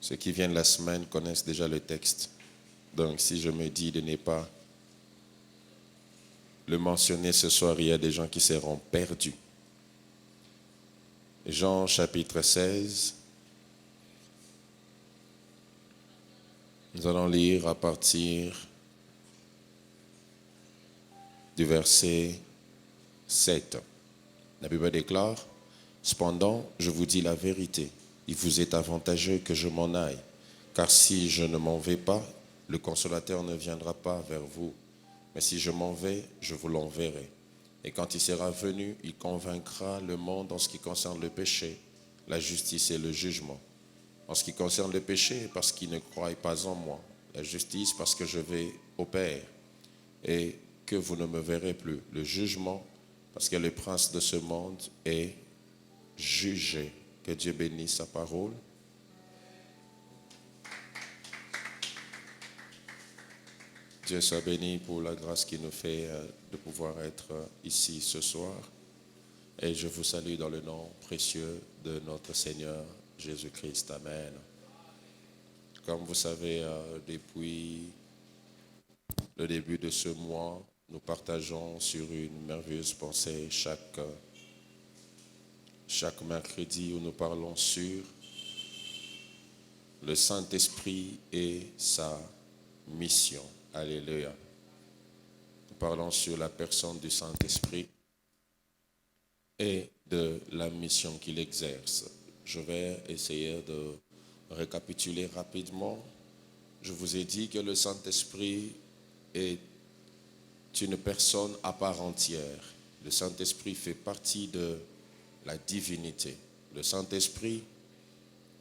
Ceux qui viennent la semaine connaissent déjà le texte. Donc si je me dis de ne pas le mentionner ce soir, il y a des gens qui seront perdus. Jean chapitre 16. Nous allons lire à partir du verset 7. La Bible déclare, « Cependant, je vous dis la vérité, il vous est avantageux que je m'en aille, car si je ne m'en vais pas, le Consolateur ne viendra pas vers vous. Mais si je m'en vais, je vous l'enverrai. Et quand il sera venu, il convaincra le monde en ce qui concerne le péché, la justice et le jugement. En ce qui concerne le péché, parce qu'ils ne croient pas en moi. La justice, parce que je vais au Père et que vous ne me verrez plus. Le jugement, parce que le prince de ce monde est jugé. » Que Dieu bénisse sa parole. Dieu soit béni pour la grâce qu'il nous fait de pouvoir être ici ce soir. Et je vous salue dans le nom précieux de notre Seigneur Jésus-Christ. Amen. Comme vous savez, depuis le début de ce mois, nous partageons sur une merveilleuse pensée chaque mercredi où nous parlons sur le Saint-Esprit et sa mission. Alléluia. Nous parlons sur la personne du Saint-Esprit et de la mission qu'il exerce. Je vais essayer de récapituler rapidement. Je vous ai dit que le Saint-Esprit est une personne à part entière. Le Saint-Esprit fait partie de la divinité. Le Saint-Esprit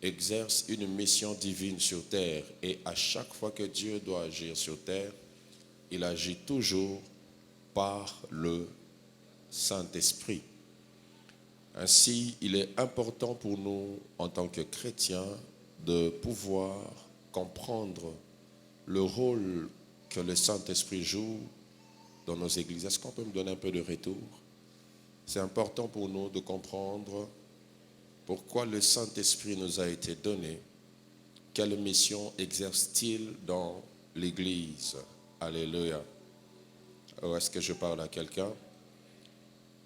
exerce une mission divine sur terre et à chaque fois que Dieu doit agir sur terre, il agit toujours par le Saint-Esprit. Ainsi, il est important pour nous en tant que chrétiens de pouvoir comprendre le rôle que le Saint-Esprit joue dans nos églises. Est-ce qu'on peut me donner un peu de retour? C'est important pour nous de comprendre pourquoi le Saint-Esprit nous a été donné. Quelle mission exerce-t-il dans l'Église? Alléluia. Alors, est-ce que je parle à quelqu'un?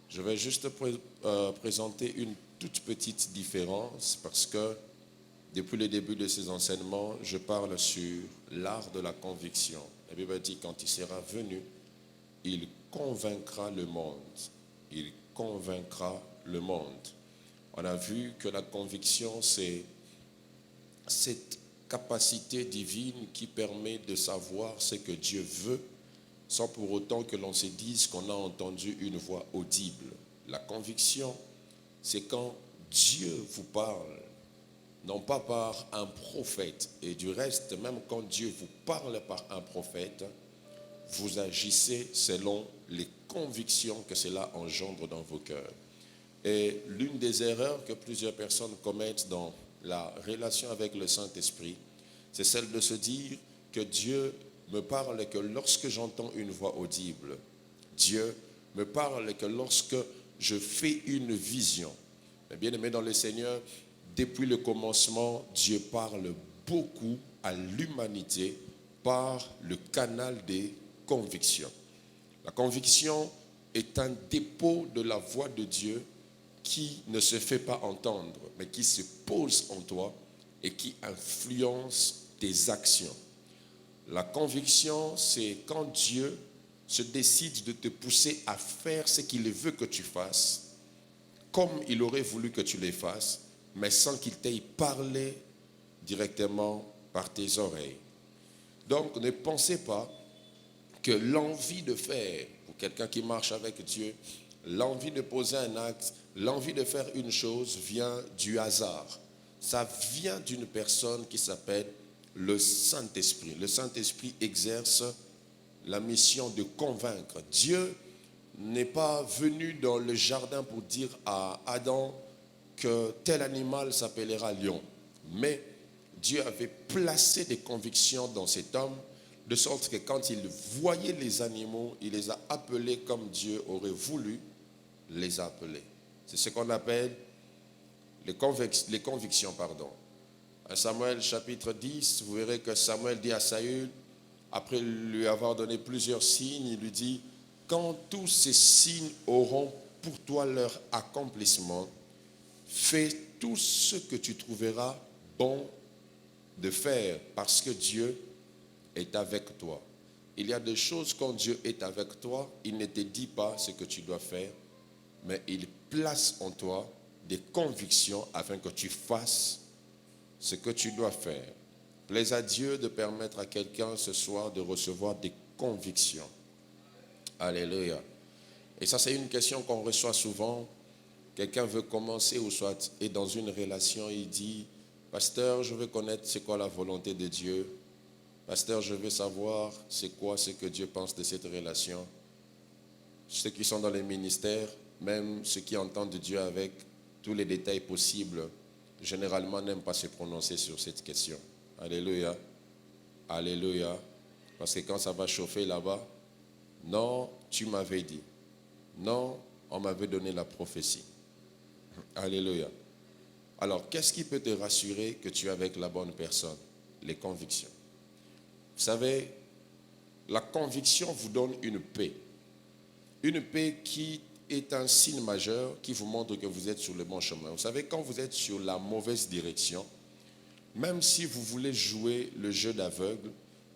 Je vais juste présenter une toute petite différence parce que depuis le début de ces enseignements, je parle sur l'art de la conviction. La Bible dit quand il sera venu, il convaincra le monde. Il convaincra le monde. On a vu que la conviction, c'est cette capacité divine qui permet de savoir ce que Dieu veut sans pour autant que l'on se dise qu'on a entendu une voix audible. La conviction, c'est quand Dieu vous parle, non pas par un prophète. Et du reste, même quand Dieu vous parle par un prophète, vous agissez selon les convictions que cela engendre dans vos cœurs. Et l'une des erreurs que plusieurs personnes commettent dans la relation avec le Saint-Esprit, c'est celle de se dire que Dieu me parle que lorsque j'entends une voix audible. Dieu me parle que lorsque je fais une vision. Mais bien aimé dans le Seigneur, depuis le commencement, Dieu parle beaucoup à l'humanité par le canal des convictions. La conviction est un dépôt de la voix de Dieu qui ne se fait pas entendre, mais qui se pose en toi et qui influence tes actions. La conviction, c'est quand Dieu se décide de te pousser à faire ce qu'il veut que tu fasses, comme il aurait voulu que tu les fasses, mais sans qu'il t'ait parlé directement par tes oreilles. Donc, ne pensez pas que l'envie de faire, pour quelqu'un qui marche avec Dieu, l'envie de poser un acte, l'envie de faire une chose vient du hasard. Ça vient d'une personne qui s'appelle le Saint-Esprit. Le Saint-Esprit exerce la mission de convaincre. Dieu n'est pas venu dans le jardin pour dire à Adam que tel animal s'appellera lion. Mais Dieu avait placé des convictions dans cet homme, de sorte que quand il voyait les animaux, il les a appelés comme Dieu aurait voulu les appeler. C'est ce qu'on appelle les convictions. Samuel chapitre 10, vous verrez que Samuel dit à Saül, après lui avoir donné plusieurs signes, il lui dit, quand tous ces signes auront pour toi leur accomplissement, fais tout ce que tu trouveras bon de faire, parce que Dieu est avec toi. Il y a des choses quand Dieu est avec toi, il ne te dit pas ce que tu dois faire, mais il place en toi des convictions afin que tu fasses ce que tu dois faire. Plaise à Dieu de permettre à quelqu'un ce soir de recevoir des convictions. Alléluia. Et ça, c'est une question qu'on reçoit souvent. Quelqu'un veut commencer ou soit est dans une relation, il dit, pasteur, je veux connaître c'est quoi la volonté de Dieu. Pasteur, je veux savoir c'est quoi ce que Dieu pense de cette relation. Ceux qui sont dans les ministères, même ceux qui entendent Dieu avec tous les détails possibles, généralement n'aiment pas se prononcer sur cette question. Alléluia. Alléluia. Parce que quand ça va chauffer là-bas, non, tu m'avais dit. Non, on m'avait donné la prophétie. Alléluia. Alors, qu'est-ce qui peut te rassurer que tu es avec la bonne personne? Les convictions. Vous savez, la conviction vous donne une paix. Une paix qui est un signe majeur qui vous montre que vous êtes sur le bon chemin. Vous savez, quand vous êtes sur la mauvaise direction, même si vous voulez jouer le jeu d'aveugle,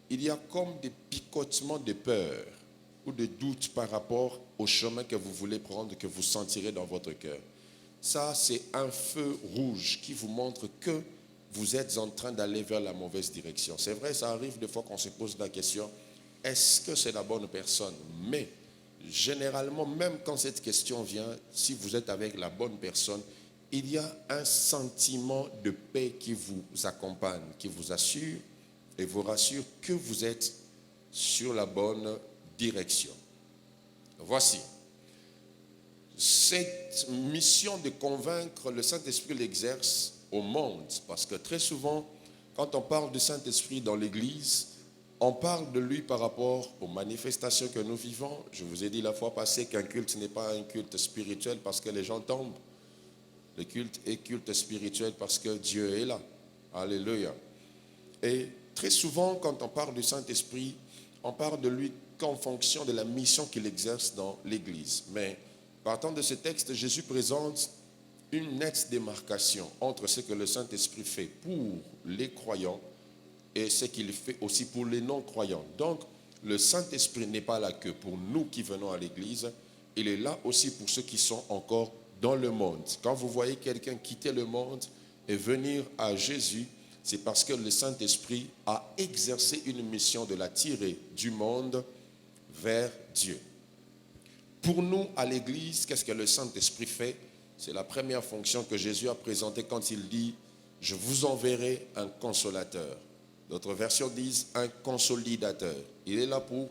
il y a comme des picotements de peur ou de doute par rapport au chemin que vous voulez prendre, que vous sentirez dans votre cœur. Ça, c'est un feu rouge qui vous montre que vous êtes en train d'aller vers la mauvaise direction. C'est vrai, ça arrive des fois qu'on se pose la question, est-ce que c'est la bonne personne? Mais généralement, même quand cette question vient, si vous êtes avec la bonne personne, il y a un sentiment de paix qui vous accompagne, qui vous assure et vous rassure que vous êtes sur la bonne direction. Voici. Cette mission de convaincre, le Saint-Esprit l'exerce au monde. Parce que très souvent, quand on parle du Saint-Esprit dans l'Église, on parle de lui par rapport aux manifestations que nous vivons. Je vous ai dit la fois passée qu'un culte n'est pas un culte spirituel parce que les gens tombent. Le culte est culte spirituel parce que Dieu est là. Alléluia. Et très souvent, quand on parle du Saint-Esprit, on parle de lui qu'en fonction de la mission qu'il exerce dans l'Église. Mais partant de ce texte, Jésus présente une nette démarcation entre ce que le Saint-Esprit fait pour les croyants et ce qu'il fait aussi pour les non-croyants. Donc, le Saint-Esprit n'est pas là que pour nous qui venons à l'Église, il est là aussi pour ceux qui sont encore dans le monde. Quand vous voyez quelqu'un quitter le monde et venir à Jésus, c'est parce que le Saint-Esprit a exercé une mission de la tirer du monde vers Dieu. Pour nous, à l'Église, qu'est-ce que le Saint-Esprit fait? C'est la première fonction que Jésus a présentée quand il dit « Je vous enverrai un consolateur ». D'autres versions disent « un consolidateur ». Il est là pour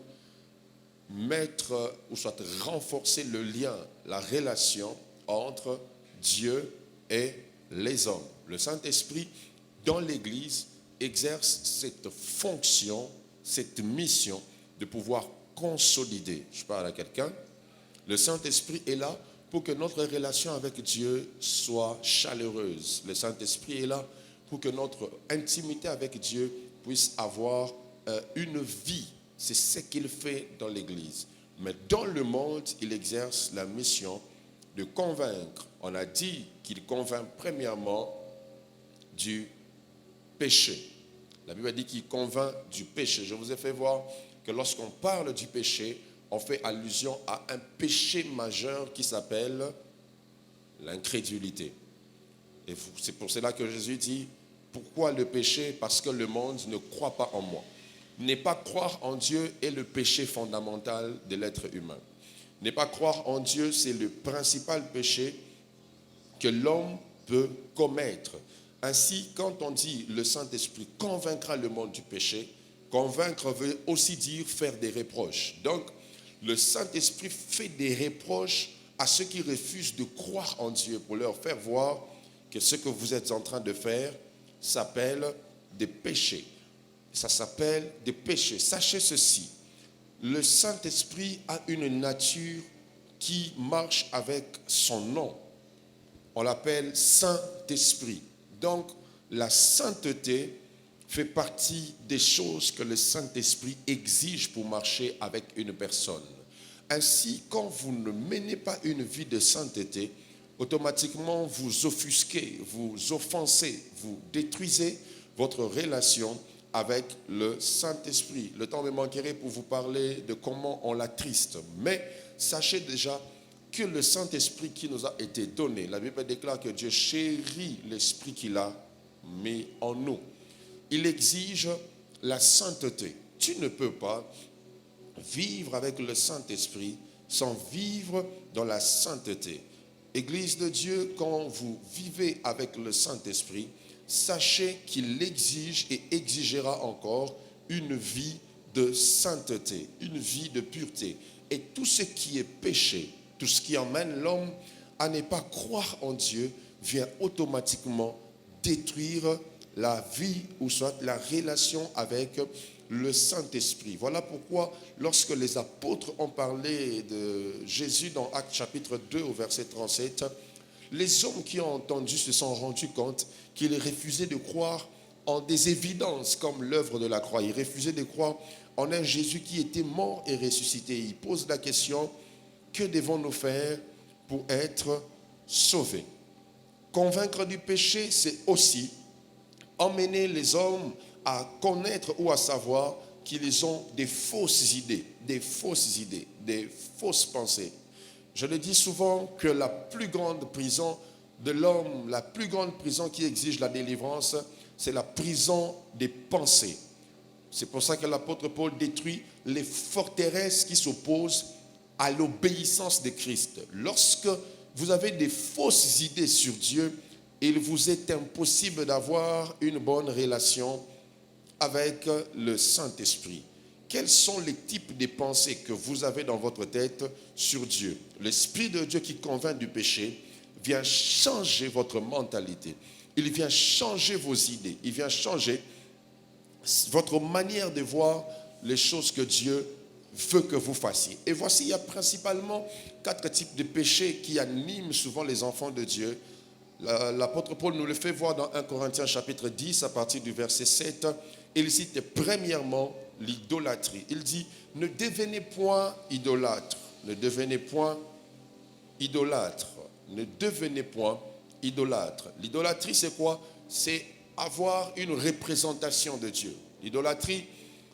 mettre, ou soit renforcer le lien, la relation entre Dieu et les hommes. Le Saint-Esprit, dans l'Église, exerce cette fonction, cette mission de pouvoir consolider. Je parle à quelqu'un. Le Saint-Esprit est là pour que notre relation avec Dieu soit chaleureuse. Le Saint-Esprit est là pour que notre intimité avec Dieu puisse avoir une vie. C'est ce qu'il fait dans l'Église. Mais dans le monde, il exerce la mission de convaincre. On a dit qu'il convainc premièrement du péché. La Bible dit qu'il convainc du péché. Je vous ai fait voir que lorsqu'on parle du péché, on fait allusion à un péché majeur qui s'appelle l'incrédulité. Et c'est pour cela que Jésus dit, pourquoi le péché? Parce que le monde ne croit pas en moi. Ne pas croire en Dieu est le péché fondamental de l'être humain. Ne pas croire en Dieu, c'est le principal péché que l'homme peut commettre. Ainsi, quand on dit le Saint-Esprit convaincra le monde du péché, convaincre veut aussi dire faire des reproches. Donc, le Saint-Esprit fait des reproches à ceux qui refusent de croire en Dieu pour leur faire voir que ce que vous êtes en train de faire s'appelle des péchés. Ça s'appelle des péchés. Sachez ceci, le Saint-Esprit a une nature qui marche avec son nom. On l'appelle Saint-Esprit. Donc, la sainteté fait partie des choses que le Saint-Esprit exige pour marcher avec une personne. Ainsi, quand vous ne menez pas une vie de sainteté, automatiquement vous offusquez, vous offensez, vous détruisez votre relation avec le Saint-Esprit. Le temps me manquerait pour vous parler de comment on l'attriste. Mais sachez déjà que le Saint-Esprit qui nous a été donné, la Bible déclare que Dieu chérit l'Esprit qu'il a mis en nous. Il exige la sainteté. Tu ne peux pas vivre avec le Saint-Esprit sans vivre dans la sainteté. Église de Dieu, quand vous vivez avec le Saint-Esprit, sachez qu'il exige et exigera encore une vie de sainteté, une vie de pureté. Et tout ce qui est péché, tout ce qui emmène l'homme à ne pas croire en Dieu, vient automatiquement détruire la vie ou soit la relation avec le Saint-Esprit. Voilà pourquoi lorsque les apôtres ont parlé de Jésus dans Actes chapitre 2 au verset 37, les hommes qui ont entendu se sont rendus compte qu'ils refusaient de croire en des évidences comme l'œuvre de la croix. Ils refusaient de croire en un Jésus qui était mort et ressuscité. Ils posent la question, que devons-nous faire pour être sauvés? Convaincre du péché, c'est aussi emmener les hommes à connaître ou à savoir qu'ils ont des fausses idées, des fausses pensées. Je le dis souvent que la plus grande prison de l'homme, la plus grande prison qui exige la délivrance, c'est la prison des pensées. C'est pour ça que l'apôtre Paul détruit les forteresses qui s'opposent à l'obéissance de Christ. Lorsque vous avez des fausses idées sur Dieu, il vous est impossible d'avoir une bonne relation avec le Saint-Esprit. Quels sont les types de pensées que vous avez dans votre tête sur Dieu? L'Esprit de Dieu qui convainc du péché vient changer votre mentalité. Il vient changer vos idées. Il vient changer votre manière de voir les choses que Dieu veut que vous fassiez. Et voici, il y a principalement 4 types de péchés qui animent souvent les enfants de Dieu. L'apôtre Paul nous le fait voir dans 1 Corinthiens chapitre 10 à partir du verset 7. Il cite premièrement l'idolâtrie. Il dit, ne devenez point idolâtres. Ne devenez point idolâtres. Ne devenez point idolâtres. L'idolâtrie, c'est quoi? C'est avoir une représentation de Dieu. L'idolâtrie,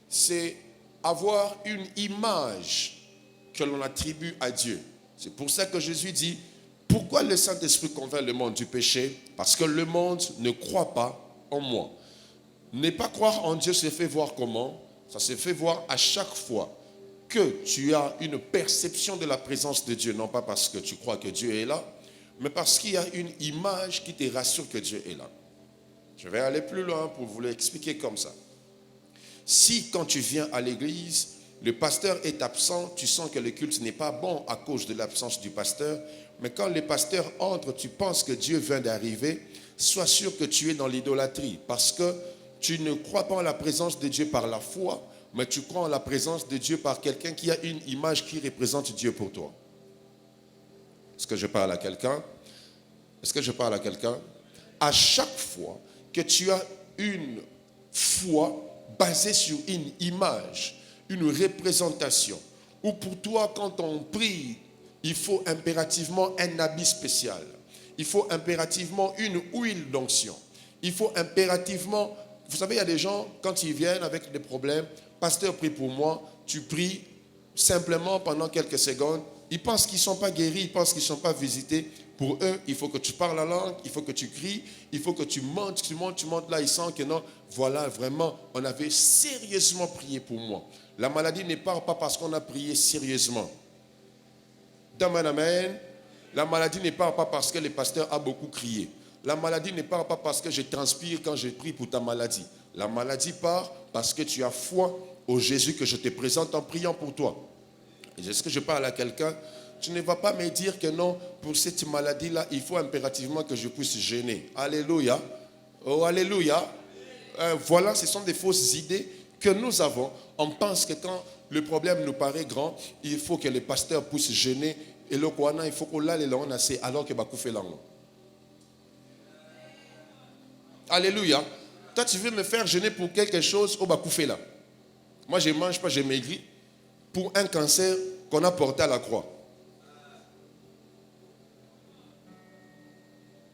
c'est avoir une image que l'on attribue à Dieu. C'est pour ça que Jésus dit, pourquoi le Saint-Esprit convainc le monde du péché? Parce que le monde ne croit pas en moi. Ne pas croire en Dieu se fait voir comment? Ça se fait voir à chaque fois que tu as une perception de la présence de Dieu, non pas parce que tu crois que Dieu est là, mais parce qu'il y a une image qui te rassure que Dieu est là. Je vais aller plus loin pour vous l'expliquer comme ça. Si quand tu viens à l'église, le pasteur est absent, tu sens que le culte n'est pas bon à cause de l'absence du pasteur, mais quand le pasteur entre, tu penses que Dieu vient d'arriver, sois sûr que tu es dans l'idolâtrie, parce que tu ne crois pas en la présence de Dieu par la foi, mais tu crois en la présence de Dieu par quelqu'un qui a une image qui représente Dieu pour toi. Est-ce que je parle à quelqu'un? Est-ce que je parle à quelqu'un? À chaque fois que tu as une foi basée sur une image, une représentation, ou pour toi, quand on prie, il faut impérativement un habit spécial, il faut impérativement une huile d'onction, il faut impérativement... Vous savez, il y a des gens, quand ils viennent avec des problèmes, pasteur, prie pour moi, tu pries simplement pendant quelques secondes, ils pensent qu'ils ne sont pas guéris, ils pensent qu'ils ne sont pas visités. Pour eux, il faut que tu parles la langue, il faut que tu cries, il faut que tu montes là, ils sentent que non, voilà, vraiment, on avait sérieusement prié pour moi. La maladie ne part pas parce qu'on a prié sérieusement. Amen, amen. La maladie ne part pas parce que le pasteur a beaucoup crié. La maladie ne part pas parce que je transpire quand je prie pour ta maladie. La maladie part parce que tu as foi au Jésus que je te présente en priant pour toi. Est-ce que je parle à quelqu'un? Tu ne vas pas me dire que non, pour cette maladie-là, il faut impérativement que je puisse jeûner. Alléluia. Oh, alléluia. Voilà, ce sont des fausses idées que nous avons. On pense que quand le problème nous paraît grand, il faut que le pasteur puisse jeûner. Et le Kouana, il faut qu'on l'aille là, on a assez, alors que Bakou fait l'angle. Alléluia. Toi, tu veux me faire jeûner pour quelque chose au Bakoufé là. Moi, je ne mange pas, je maigris pour un cancer qu'on a porté à la croix.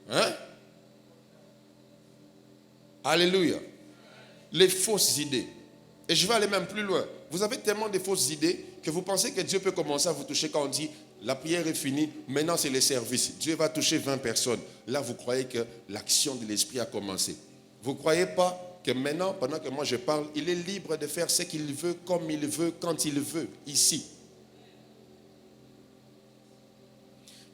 Hein? Alléluia. Les fausses idées. Et je vais aller même plus loin. Vous avez tellement de fausses idées que vous pensez que Dieu peut commencer à vous toucher quand on dit la prière est finie, maintenant c'est le service. Dieu va toucher 20 personnes. Là, vous croyez que l'action de l'Esprit a commencé. Vous ne croyez pas que maintenant, pendant que moi je parle, il est libre de faire ce qu'il veut, comme il veut, quand il veut, ici.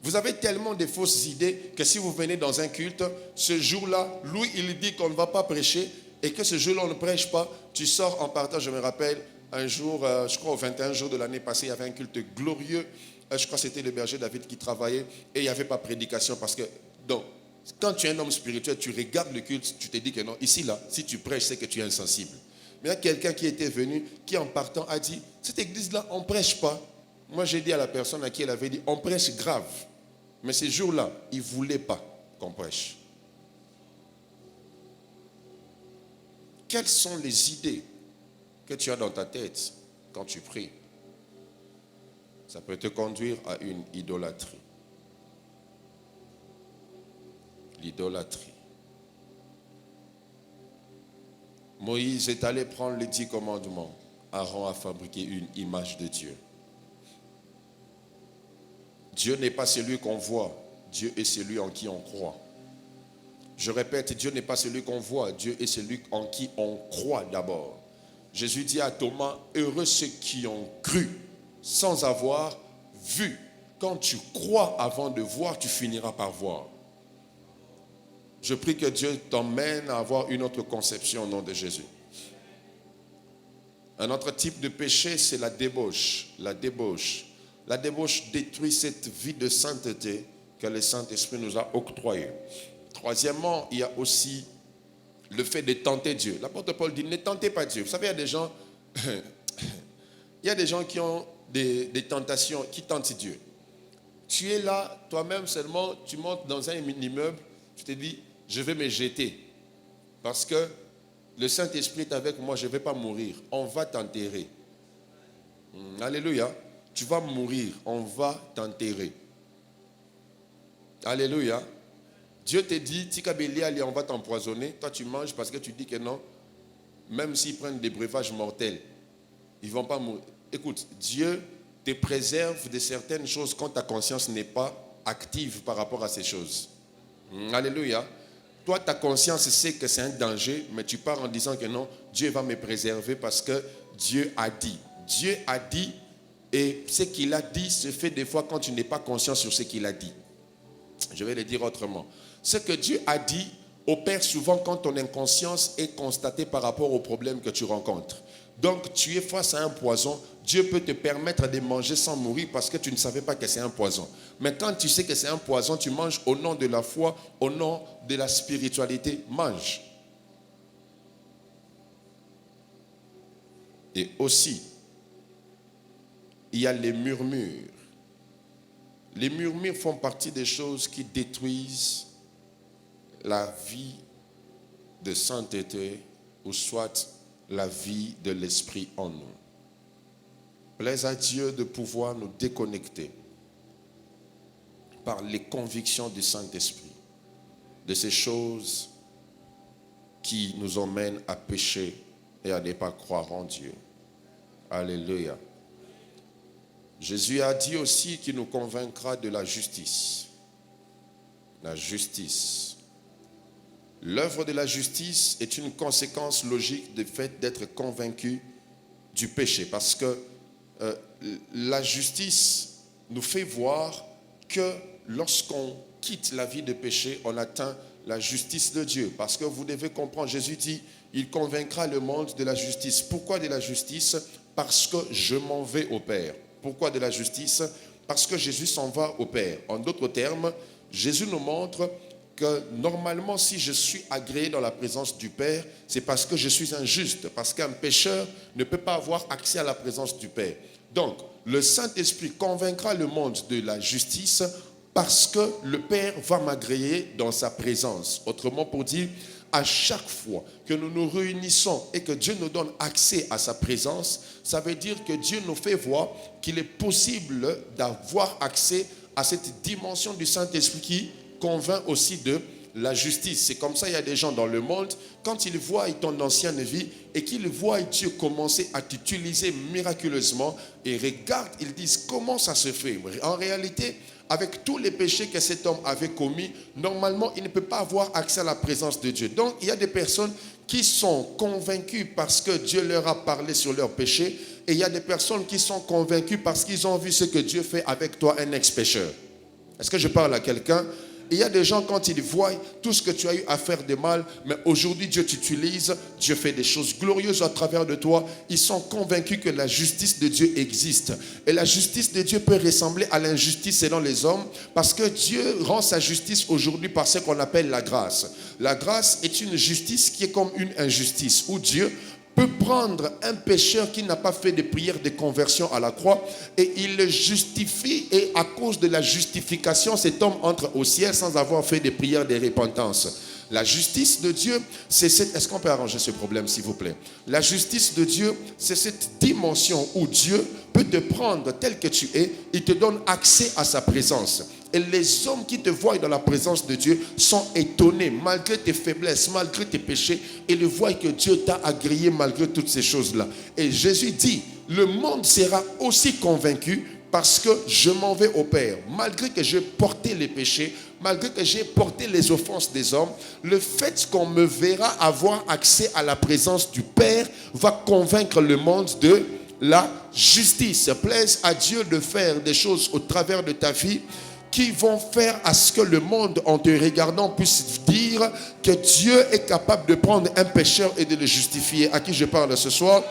Vous avez tellement de fausses idées que si vous venez dans un culte, ce jour-là, lui, il dit qu'on ne va pas prêcher et que ce jour-là, on ne prêche pas. Tu sors en partant, je me rappelle, un jour, je crois au 21 jours de l'année passée, il y avait un culte glorieux. Je crois que c'était le berger David qui travaillait et il n'y avait pas prédication parce que, donc, quand tu es un homme spirituel, tu regardes le culte, tu te dis que non, ici, là, si tu prêches, c'est que tu es insensible. Mais il y a quelqu'un qui était venu, qui en partant a dit, cette église-là, on ne prêche pas. Moi, j'ai dit à la personne à qui elle avait dit, on prêche grave. Mais ces jours-là, il ne voulait pas qu'on prêche. Quelles sont les idées que tu as dans ta tête quand tu pries? Ça peut te conduire à une idolâtrie. L'idolâtrie. Moïse est allé prendre les 10 commandements. Aaron a fabriqué une image de Dieu. Dieu n'est pas celui qu'on voit, Dieu est celui en qui on croit. Je répète, Dieu n'est pas celui qu'on voit, Dieu est celui en qui on croit d'abord. Jésus dit à Thomas, heureux ceux qui ont cru sans avoir vu. Quand tu crois avant de voir, tu finiras par voir. Je prie que Dieu t'emmène à avoir une autre conception au nom de Jésus. Un autre type de péché, c'est la débauche. La débauche. La débauche détruit cette vie de sainteté que le Saint-Esprit nous a octroyée. Troisièmement, il y a aussi le fait de tenter Dieu. L'apôtre Paul dit, ne tentez pas Dieu. Vous savez, il y a des gens qui ont des tentations, qui tentent Dieu. Tu es là, toi-même seulement, tu montes dans un immeuble, tu te dis, je vais me jeter. Parce que le Saint-Esprit est avec moi, je ne vais pas mourir. On va t'enterrer. Alléluia. Tu vas mourir, on va t'enterrer. Alléluia. Dieu te dit, on va t'empoisonner. Toi, tu manges parce que tu dis que non. Même s'ils prennent des breuvages mortels, ils ne vont pas mourir. Écoute, Dieu te préserve de certaines choses quand ta conscience n'est pas active par rapport à ces choses. Alléluia. Toi, ta conscience sait que c'est un danger, mais tu pars en disant que non, Dieu va me préserver parce que Dieu a dit. Dieu a dit. Et ce qu'il a dit se fait des fois quand tu n'es pas conscient sur ce qu'il a dit. Je vais le dire autrement. Ce que Dieu a dit opère souvent quand ton inconscience est constatée par rapport au problème que tu rencontres. Donc, tu es face à un poison. Dieu peut te permettre de manger sans mourir parce que tu ne savais pas que c'est un poison. Mais quand tu sais que c'est un poison, tu manges au nom de la foi, au nom de la spiritualité. Mange. Et aussi, il y a les murmures. Les murmures font partie des choses qui détruisent la vie de sainteté ou soit la vie de l'esprit en nous. Plaise à Dieu de pouvoir nous déconnecter par les convictions du Saint-Esprit de ces choses qui nous emmènent à pécher et à ne pas croire en Dieu. Alléluia. Jésus a dit aussi qu'il nous convaincra de la justice. La justice. L'œuvre de la justice est une conséquence logique du fait d'être convaincu du péché. Parce que la justice nous fait voir que lorsqu'on quitte la vie de péché, on atteint la justice de Dieu. Parce que vous devez comprendre, Jésus dit, il convaincra le monde de la justice. Pourquoi de la justice? Parce que je m'en vais au Père. Pourquoi de la justice? Parce que Jésus s'en va au Père. En d'autres termes, Jésus nous montre que normalement, si je suis agréé dans la présence du Père, c'est parce que je suis un juste, parce qu'un pécheur ne peut pas avoir accès à la présence du Père. Donc, le Saint-Esprit convaincra le monde de la justice parce que le Père va m'agréer dans sa présence. Autrement pour dire, à chaque fois que nous nous réunissons et que Dieu nous donne accès à sa présence, ça veut dire que Dieu nous fait voir qu'il est possible d'avoir accès à cette dimension du Saint-Esprit qui convainc aussi de la justice. C'est comme ça, il y a des gens dans le monde, quand ils voient ton ancienne vie et qu'ils voient Dieu commencer à t'utiliser miraculeusement et regardent, ils disent comment ça se fait. En réalité, avec tous les péchés que cet homme avait commis, normalement, il ne peut pas avoir accès à la présence de Dieu. Donc, il y a des personnes qui sont convaincues parce que Dieu leur a parlé sur leurs péchés, et il y a des personnes qui sont convaincues parce qu'ils ont vu ce que Dieu fait avec toi, un ex-pécheur. Est-ce que je parle à quelqu'un? Il y a des gens, quand ils voient tout ce que tu as eu à faire de mal, mais aujourd'hui Dieu t'utilise, Dieu fait des choses glorieuses à travers de toi, ils sont convaincus que la justice de Dieu existe. Et la justice de Dieu peut ressembler à l'injustice selon les hommes, parce que Dieu rend sa justice aujourd'hui par ce qu'on appelle la grâce. La grâce est une justice qui est comme une injustice, où Dieu peut prendre un pécheur qui n'a pas fait de prière de conversion à la croix et il le justifie, et à cause de la justification, cet homme entre au ciel sans avoir fait de prière de repentance. La justice de Dieu, c'est cette... Est-ce qu'on peut arranger ce problème, s'il vous plaît? La justice de Dieu, c'est cette dimension où Dieu peut te prendre tel que tu es, il te donne accès à sa présence. Et les hommes qui te voient dans la présence de Dieu sont étonnés, malgré tes faiblesses, malgré tes péchés, et ils voient que Dieu t'a agréé malgré toutes ces choses-là. Et Jésus dit, le monde sera aussi convaincu parce que je m'en vais au Père. Malgré que j'ai porté les péchés, malgré que j'ai porté les offenses des hommes, le fait qu'on me verra avoir accès à la présence du Père va convaincre le monde de la justice. Plaise à Dieu de faire des choses au travers de ta vie qui vont faire à ce que le monde, en te regardant, puisse dire que Dieu est capable de prendre un pécheur et de le justifier. À qui je parle ce soir?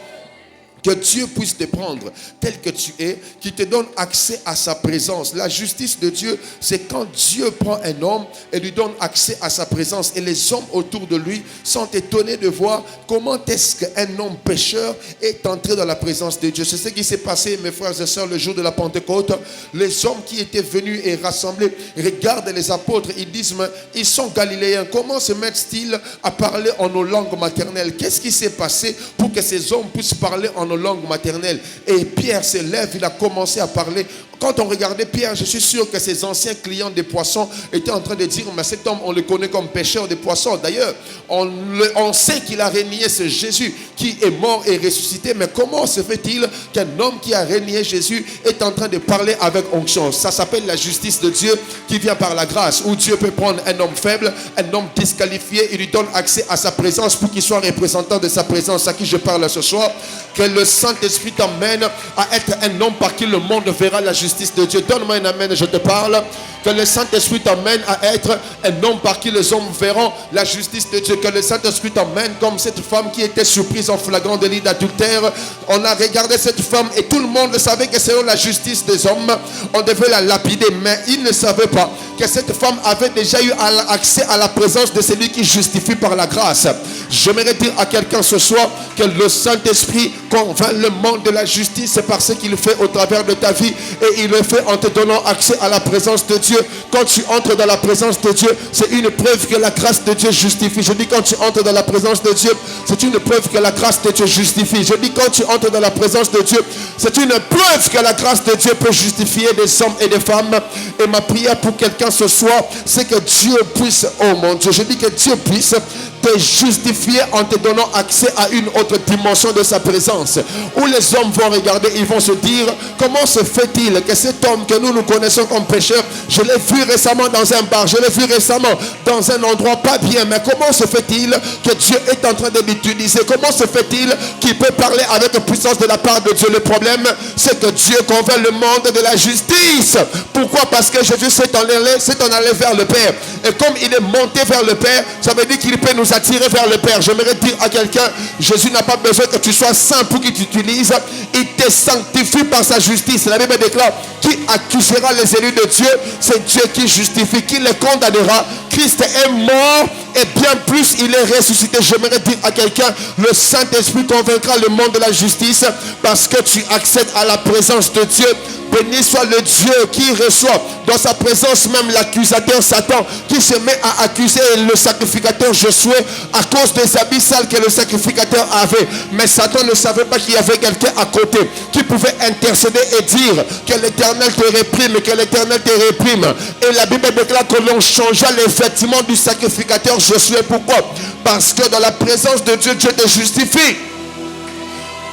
Que Dieu puisse te prendre tel que tu es, qui te donne accès à sa présence. La justice de Dieu, c'est quand Dieu prend un homme et lui donne accès à sa présence. Et les hommes autour de lui sont étonnés de voir comment est-ce qu'un homme pécheur est entré dans la présence de Dieu. C'est ce qui s'est passé, mes frères et sœurs, le jour de la Pentecôte. Les hommes qui étaient venus et rassemblés regardent les apôtres. Ils disent, mais ils sont galiléens. Comment se mettent-ils à parler en nos langues maternelles? Qu'est-ce qui s'est passé pour que ces hommes puissent parler en nos langue maternelle? Et Pierre se lève, il a commencé à parler. Quand on regardait Pierre, je suis sûr que ses anciens clients des poissons étaient en train de dire, mais cet homme, on le connaît comme pêcheur de poissons. D'ailleurs, on sait qu'il a renié ce Jésus qui est mort et ressuscité. Mais comment se fait-il qu'un homme qui a renié Jésus est en train de parler avec onction? Ça s'appelle la justice de Dieu qui vient par la grâce, où Dieu peut prendre un homme faible, un homme disqualifié, il lui donne accès à sa présence pour qu'il soit représentant de sa présence. À qui je parle ce soir? Que le Saint-Esprit t'emmène à être un homme par qui le monde verra la justice de Dieu. Donne-moi un amen, je te parle. Que le Saint-Esprit t'emmène à être un homme par qui les hommes verront la justice de Dieu. Que le Saint-Esprit t'emmène comme cette femme qui était surprise en flagrant délit d'adultère. On a regardé cette femme et tout le monde savait que selon la justice des hommes, on devait la lapider. Mais il ne savait pas que cette femme avait déjà eu accès à la présence de celui qui justifie par la grâce. J'aimerais dire à quelqu'un ce soir que le Saint-Esprit convainc le monde de la justice. C'est par ce qu'il fait au travers de ta vie, et il le fait en te donnant accès à la présence de Dieu. Quand tu entres dans la présence de Dieu, c'est une preuve que la grâce de Dieu justifie. Je dis quand tu entres dans la présence de Dieu, c'est une preuve que la grâce de Dieu justifie. Je dis quand tu entres dans la présence de Dieu, c'est une preuve que la grâce de Dieu peut justifier des hommes et des femmes. Et ma prière pour quelqu'un ce soir, c'est que Dieu puisse, oh mon Dieu, je dis que Dieu puisse te justifier en te donnant accès à une autre dimension de sa présence, où les hommes vont regarder, ils vont se dire, comment se fait-il que cet homme que nous connaissons comme pécheur, je l'ai vu récemment dans un bar, je l'ai vu récemment dans un endroit pas bien, mais comment se fait-il que Dieu est en train de l'utiliser? Comment se fait-il qu'il peut parler avec puissance de la part de Dieu? Le problème, c'est que Dieu convainc le monde de la justice. Pourquoi? Parce que Jésus s'est en allé vers le Père, et comme il est monté vers le Père, ça veut dire qu'il peut nous attirer vers le Père. J'aimerais dire à quelqu'un, Jésus n'a pas besoin que tu sois saint pour qu'il t'utilise. Il te te sanctifie par sa justice. La Bible déclare, qui accusera les élus de Dieu? C'est Dieu qui justifie. Qui les condamnera? Christ est mort et bien plus il est ressuscité. J'aimerais dire à quelqu'un, le Saint-Esprit convaincra le monde de la justice parce que tu accèdes à la présence de Dieu. Béni soit le Dieu qui reçoit dans sa présence même l'accusateur Satan, qui se met à accuser le sacrificateur Josué à cause des habits sales que le sacrificateur avait. Mais Satan ne savait pas qu'il y avait quelqu'un à côté qui pouvait intercéder et dire que l'Éternel te réprime, que l'Éternel te réprime. Et la Bible déclare que l'on changea les vêtements du sacrificateur Josué. Pourquoi? Parce que dans la présence de Dieu, Dieu te justifie.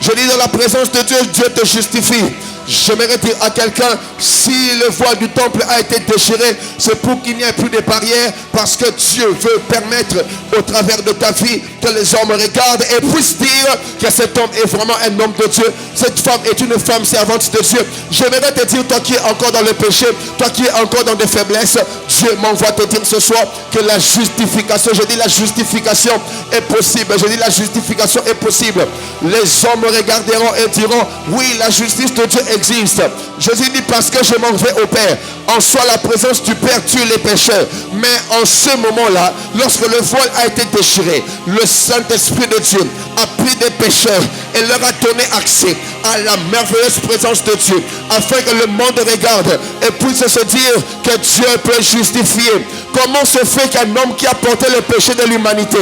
Je dis, dans la présence de Dieu, Dieu te justifie. J'aimerais dire à quelqu'un, si le voile du temple a été déchiré, c'est pour qu'il n'y ait plus de barrières, parce que Dieu veut permettre au travers de ta vie que les hommes regardent et puissent dire que cet homme est vraiment un homme de Dieu, cette femme est une femme servante de Dieu. J'aimerais te dire, toi qui es encore dans le péché, toi qui es encore dans des faiblesses, Dieu m'envoie te dire ce soir que la justification, je dis la justification est possible, je dis la justification est possible. Les hommes regarderont et diront, oui, la justice de Dieu existe. Jésus dit, parce que je m'en vais au Père. En soi, la présence du Père tue les pécheurs. Mais en ce moment-là, lorsque le voile a été déchiré, le Saint-Esprit de Dieu a pris des pécheurs et leur a donné accès à la merveilleuse présence de Dieu, afin que le monde regarde et puisse se dire que Dieu peut justifier. Comment se fait qu'un homme qui a porté le péché de l'humanité,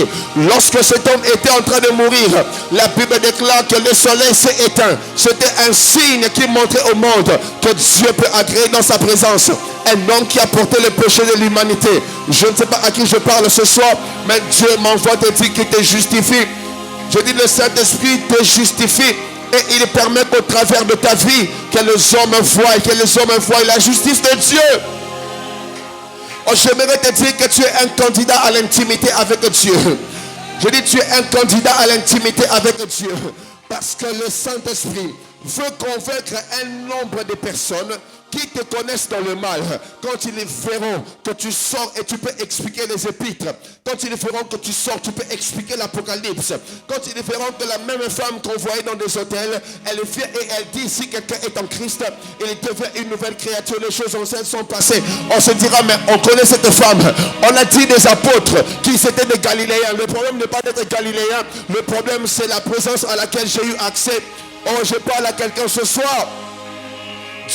lorsque cet homme était en train de mourir, la Bible déclare que le soleil s'est éteint? C'était un signe qui montrait au monde que Dieu peut agréer dans sa présence. Un homme qui a porté le péché de l'humanité. Je ne sais pas à qui je parle ce soir, mais Dieu m'envoie te dire qu'il te justifie. Je dis, le Saint-Esprit te justifie et il permet qu'au travers de ta vie, que les hommes voient la justice de Dieu. Oh, j'aimerais te dire que tu es un candidat à l'intimité avec Dieu. Je dis, tu es un candidat à l'intimité avec Dieu. Parce que le Saint-Esprit veut convaincre un nombre de personnes qui te connaissent dans le mal. Quand ils verront que tu sors et tu peux expliquer les épîtres, quand ils verront que tu sors, tu peux expliquer l'Apocalypse, quand ils verront que la même femme qu'on voyait dans des hôtels, elle vient et elle dit, si quelqu'un est en Christ, il devient une nouvelle créature, les choses anciennes sont passées. On se dira, mais on connaît cette femme. On a dit des apôtres qui étaient des Galiléens. Le problème n'est pas d'être Galiléen, le problème c'est la présence à laquelle j'ai eu accès. Oh, je parle à quelqu'un ce soir.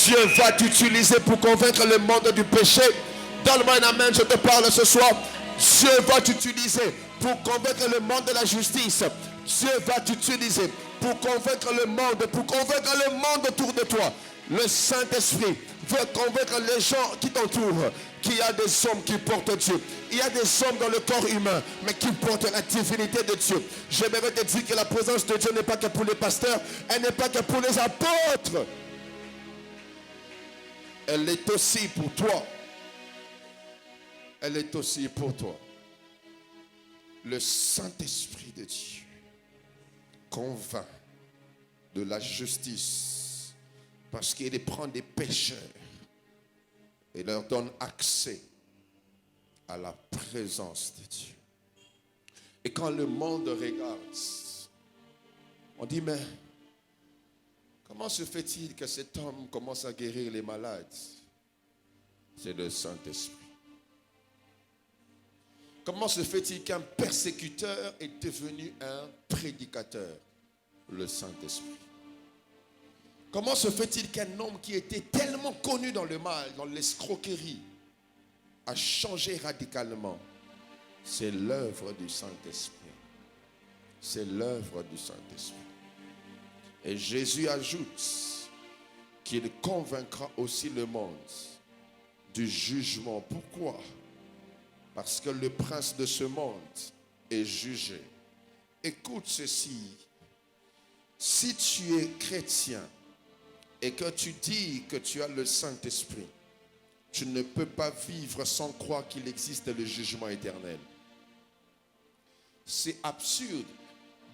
Dieu va t'utiliser pour convaincre le monde du péché. Donne-moi un amen, je te parle ce soir. Dieu va t'utiliser pour convaincre le monde de la justice. Dieu va t'utiliser pour convaincre le monde autour de toi. Le Saint-Esprit veut convaincre les gens qui t'entourent qu'il y a des hommes qui portent Dieu. Il y a des hommes dans le corps humain, mais qui portent la divinité de Dieu. J'aimerais te dire que la présence de Dieu n'est pas que pour les pasteurs, elle n'est pas que pour les apôtres. Elle est aussi pour toi. Elle est aussi pour toi. Le Saint-Esprit de Dieu convainc de la justice parce qu'il prend des pécheurs et leur donne accès à la présence de Dieu. Et quand le monde regarde, on dit, mais comment se fait-il que cet homme commence à guérir les malades? C'est le Saint-Esprit. Comment se fait-il qu'un persécuteur est devenu un prédicateur? Le Saint-Esprit. Comment se fait-il qu'un homme qui était tellement connu dans le mal, dans l'escroquerie, a changé radicalement? C'est l'œuvre du Saint-Esprit. C'est l'œuvre du Saint-Esprit. Et Jésus ajoute qu'il convaincra aussi le monde du jugement. Pourquoi? Parce que le prince de ce monde est jugé. Écoute ceci. Si tu es chrétien et que tu dis que tu as le Saint-Esprit, tu ne peux pas vivre sans croire qu'il existe le jugement éternel. C'est absurde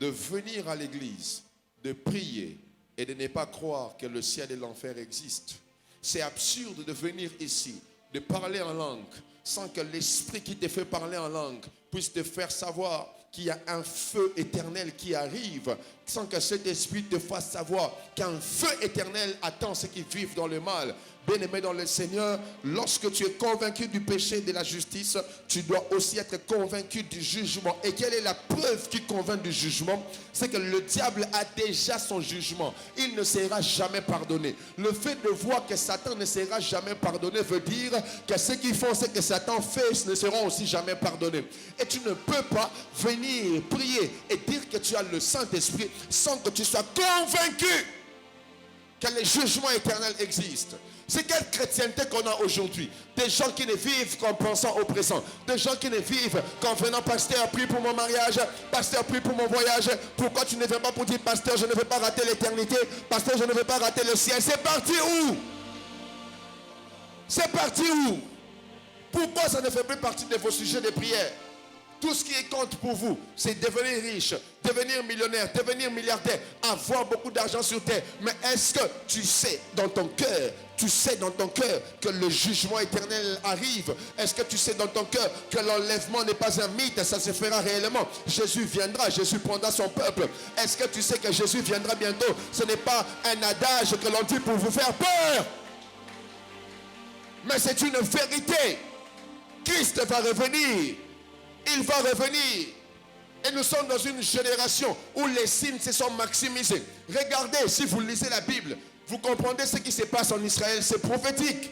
de venir à l'église, de prier et de ne pas croire que le ciel et l'enfer existent. C'est absurde de venir ici, de parler en langue, sans que l'esprit qui te fait parler en langue puisse te faire savoir qu'il y a un feu éternel qui arrive, sans que cet esprit te fasse savoir qu'un feu éternel attend ceux qui vivent dans le mal. Bien-aimé dans le Seigneur, lorsque tu es convaincu du péché et de la justice, tu dois aussi être convaincu du jugement. Et quelle est la preuve qui convainc du jugement? C'est que le diable a déjà son jugement. Il ne sera jamais pardonné. Le fait de voir que Satan ne sera jamais pardonné veut dire que ceux qui font ce que Satan fait ne seront aussi jamais pardonnés. Et tu ne peux pas venir prier et dire que tu as le Saint-Esprit sans que tu sois convaincu que le jugement éternel existe. C'est quelle chrétienté qu'on a aujourd'hui? Des gens qui ne vivent qu'en pensant au présent. Des gens qui ne vivent qu'en venant, pasteur, prie pour mon mariage. Pasteur, prie pour mon voyage. Pourquoi tu ne viens pas pour dire, pasteur, je ne veux pas rater l'éternité. Pasteur, je ne veux pas rater le ciel. C'est parti où? C'est parti où? Pourquoi ça ne fait plus partie de vos sujets de prière? Tout ce qui compte pour vous, c'est devenir riche, devenir millionnaire, devenir milliardaire, avoir beaucoup d'argent sur terre. Mais est-ce que tu sais dans ton cœur, que le jugement éternel arrive? Est-ce que tu sais dans ton cœur que l'enlèvement n'est pas un mythe, ça se fera réellement? Jésus viendra, Jésus prendra son peuple. Est-ce que tu sais que Jésus viendra bientôt? Ce n'est pas un adage que l'on dit pour vous faire peur, mais c'est une vérité. Christ va revenir. Il va revenir. Et nous sommes dans une génération où les signes se sont maximisés. Regardez, si vous lisez la Bible, vous comprendrez ce qui se passe en Israël. C'est prophétique.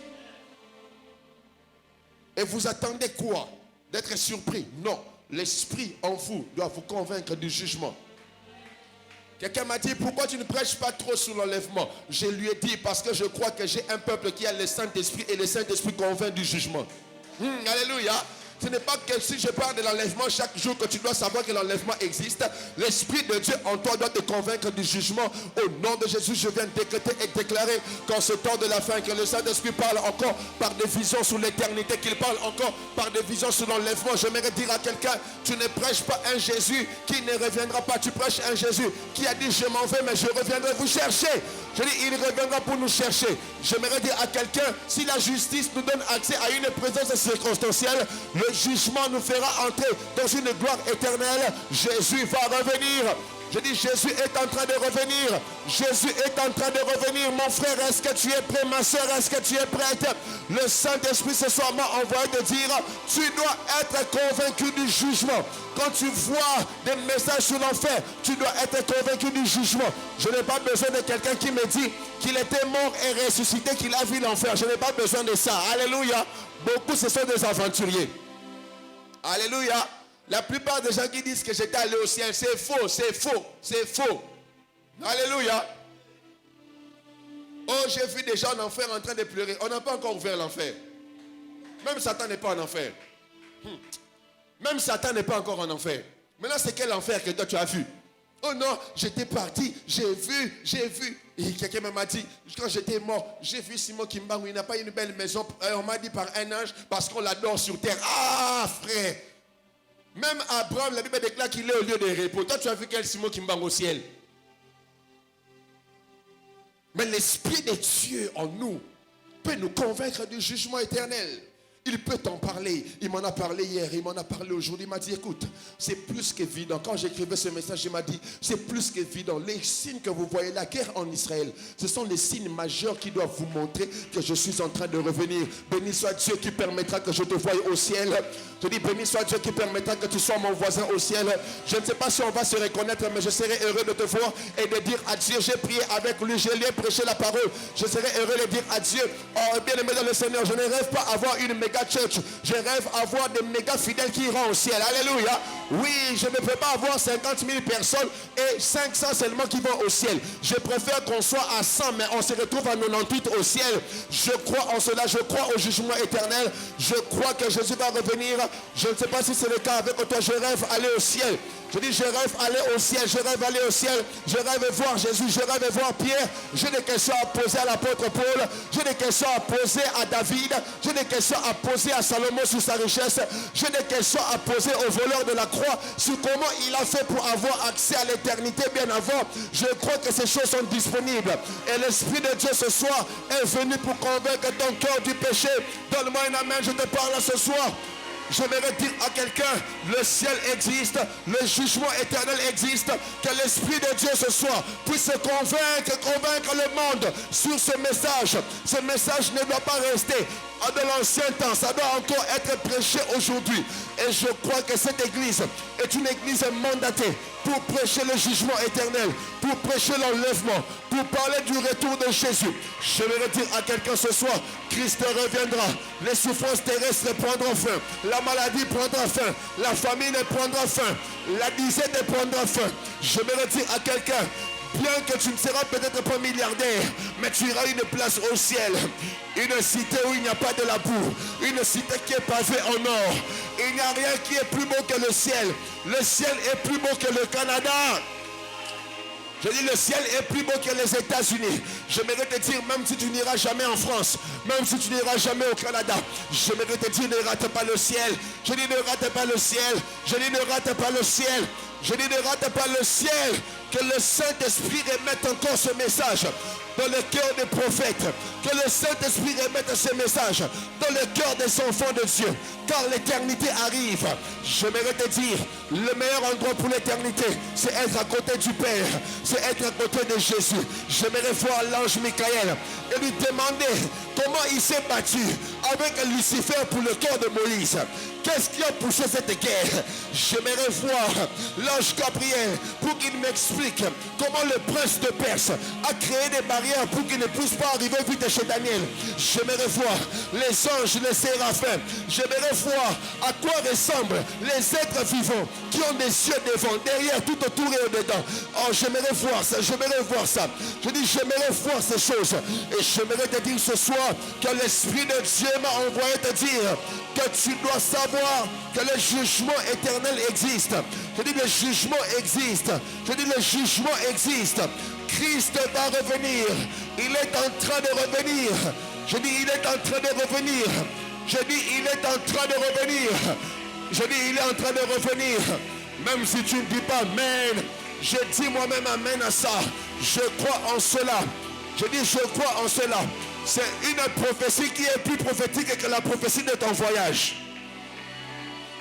Et vous attendez quoi? D'être surpris? Non. L'esprit en vous doit vous convaincre du jugement. Quelqu'un m'a dit, pourquoi tu ne prêches pas trop sur l'enlèvement? Je lui ai dit, parce que je crois que j'ai un peuple qui a le Saint-Esprit et le Saint-Esprit convainc du jugement. Alléluia. Ce n'est pas que si je parle de l'enlèvement chaque jour que tu dois savoir que l'enlèvement existe. L'Esprit de Dieu en toi doit te convaincre du jugement. Au nom de Jésus, je viens décréter et déclarer qu'en ce temps de la fin, que le Saint-Esprit parle encore par des visions sur l'éternité, qu'il parle encore par des visions sur l'enlèvement. J'aimerais dire à quelqu'un, tu ne prêches pas un Jésus qui ne reviendra pas. Tu prêches un Jésus qui a dit, je m'en vais, mais je reviendrai vous chercher. Je dis, il reviendra pour nous chercher. J'aimerais dire à quelqu'un, si la justice nous donne accès à une présence circonstancielle, le jugement nous fera entrer dans une gloire éternelle. Jésus va revenir. Je dis, Jésus est en train de revenir. Jésus est en train de revenir. Mon frère, est-ce que tu es prêt? Ma soeur, est-ce que tu es prête? Le Saint-Esprit ce soir m'a envoyé te dire, tu dois être convaincu du jugement. Quand tu vois des messages sur l'enfer, tu dois être convaincu du jugement. Je n'ai pas besoin de quelqu'un qui me dit qu'il était mort et ressuscité, qu'il a vu l'enfer. Je n'ai pas besoin de ça. Alléluia. Beaucoup, ce sont des aventuriers. Alléluia. La plupart des gens qui disent que j'étais allé au ciel, c'est faux, c'est faux, c'est faux. Alléluia. Oh, j'ai vu des gens en enfer en train de pleurer. On n'a pas encore ouvert l'enfer. Même Satan n'est pas en enfer. Même Satan n'est pas encore en enfer. Maintenant, c'est quel enfer que toi tu as vu? Oh non, j'étais parti, j'ai vu. Et quelqu'un m'a dit, quand j'étais mort, j'ai vu Simon Kimbangu, il n'a pas une belle maison. On m'a dit par un ange, parce qu'on l'adore sur terre. Ah, frère. Même Abraham, la Bible déclare qu'il est au lieu de repos. Toi, tu as vu quel Simon Kimbangu au ciel? Mais l'Esprit de Dieu en nous peut nous convaincre du jugement éternel. Il peut t'en parler. Il m'en a parlé hier, il m'en a parlé aujourd'hui. Il m'a dit, écoute, c'est plus qu'évident. Quand j'écrivais ce message, il m'a dit, c'est plus qu'évident. Les signes que vous voyez, la guerre en Israël, ce sont les signes majeurs qui doivent vous montrer que je suis en train de revenir. Béni soit Dieu qui permettra que je te voie au ciel. Je dis, béni soit Dieu qui permettra que tu sois mon voisin au ciel. Je ne sais pas si on va se reconnaître, mais je serai heureux de te voir et de dire à Dieu, j'ai prié avec lui, je lui ai prêché la parole. Je serai heureux de dire à Dieu, oh bien aimé dans le Seigneur, je ne rêve pas avoir une méga church. Je rêve avoir des méga fidèles qui iront au ciel. Alléluia. Oui, je ne peux pas avoir 50 000 personnes et 500 seulement qui vont au ciel. Je préfère qu'on soit à 100, mais on se retrouve à 98 au ciel. Je crois en cela, je crois au jugement éternel. Je crois que Jésus va revenir. Je ne sais pas si c'est le cas avec toi. Je rêve aller au ciel. Je dis, je rêve aller au ciel, je rêve aller au ciel, je rêve voir Jésus, je rêve voir Pierre. J'ai des questions à poser à l'apôtre Paul, j'ai des questions à poser à David, j'ai des questions à poser à Salomon sur sa richesse, j'ai des questions à poser au voleur de la croix sur comment il a fait pour avoir accès à l'éternité bien avant. Je crois que ces choses sont disponibles. Et l'Esprit de Dieu ce soir est venu pour convaincre ton cœur du péché. Donne-moi un amen, je te parle ce soir. J'aimerais dire à quelqu'un, le ciel existe, le jugement éternel existe, que l'Esprit de Dieu ce soir puisse convaincre le monde sur ce message. Ce message ne doit pas rester de l'ancien temps, ça doit encore être prêché aujourd'hui. Et je crois que cette église est une église mandatée pour prêcher le jugement éternel, pour prêcher l'enlèvement, pour parler du retour de Jésus. Je vais dire à quelqu'un ce soir, Christ reviendra, les souffrances terrestres prendront fin, la maladie prendra fin, la famine prendra fin, la disette prendra fin. Je vais dire à quelqu'un, bien que tu ne seras peut-être pas milliardaire, mais tu auras une place au ciel. Une cité où il n'y a pas de la boue. Une cité qui est pavée en or. Il n'y a rien qui est plus beau que le ciel. Le ciel est plus beau que le Canada. Je dis le ciel est plus beau que les États-Unis. J'aimerais te dire, même si tu n'iras jamais en France, même si tu n'iras jamais au Canada, j'aimerais te dire, ne rate pas le ciel. Je dis, ne rate pas le ciel. Je dis, ne rate pas le ciel. Je dis, ne rate pas le ciel. Que le Saint-Esprit remette encore ce message dans le cœur des prophètes. Que le Saint-Esprit remette ce message dans le cœur des enfants de Dieu. Car l'éternité arrive. J'aimerais te dire, le meilleur endroit pour l'éternité, c'est être à côté du Père. C'est être à côté de Jésus. J'aimerais voir l'ange Michael et lui demander comment il s'est battu avec Lucifer pour le cœur de Moïse. Qu'est-ce qui a poussé cette guerre? J'aimerais voir l'ange Gabriel pour qu'il m'explique comment le prince de Perse a créé des barrières pour qu'il ne puisse pas arriver vite chez Daniel. J'aimerais voir les anges, les séraphins. J'aimerais voir à quoi ressemblent les êtres vivants qui ont des yeux devant, derrière, tout autour et au-dedans. Oh, j'aimerais voir ça, j'aimerais voir ça. Je dis, j'aimerais voir ces choses. Et j'aimerais te dire ce soir que l'Esprit de Dieu m'a envoyé te dire que tu dois savoir que le jugement éternel existe. Je dis, le jugement existe. Je dis, le jugement existe. Christ va revenir. Il est en train de revenir. Je dis, il est en train de revenir. Je dis, il est en train de revenir. Je dis, il est en train de revenir. Même si tu ne dis pas amen, je dis moi-même amen à ça. Je crois en cela. Je dis, je crois en cela. C'est une prophétie qui est plus prophétique que la prophétie de ton voyage.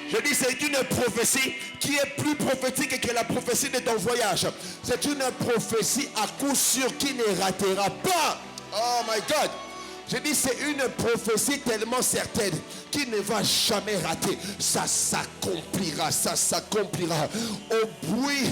Je dis, c'est une prophétie qui est plus prophétique que la prophétie de ton voyage. C'est une prophétie à coup sûr qui ne ratera pas. Oh my God. Je dis, c'est une prophétie tellement certaine qui ne va jamais rater. Ça s'accomplira, ça s'accomplira. Au bruit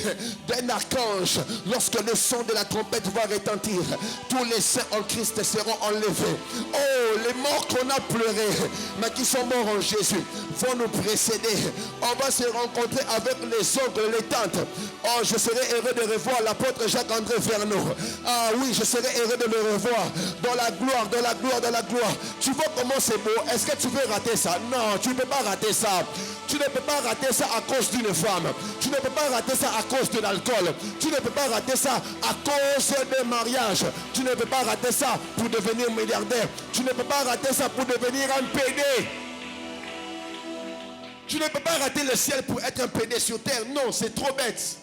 d'un archange, lorsque le son de la trompette va retentir, tous les saints en Christ seront enlevés. Oh, les morts qu'on a pleurés, mais qui sont morts en Jésus, vont nous précéder. On va se rencontrer avec les oncles, les tantes. Oh, je serai heureux de revoir l'apôtre Jacques-André Verneau. Ah oui, je serai heureux de le revoir dans la gloire, dans la gloire, dans la gloire. Tu vois comment c'est beau? Est-ce que tu veux rater ça? Non, tu ne peux pas rater ça. Tu ne peux pas rater ça à cause d'une femme. Tu ne peux pas rater ça à cause de l'alcool. Tu ne peux pas rater ça à cause d'un mariage. Tu ne peux pas rater ça pour devenir milliardaire. Tu ne peux pas rater ça pour devenir un PD. Tu ne peux pas rater le ciel pour être un PD sur terre. Non, c'est trop bête.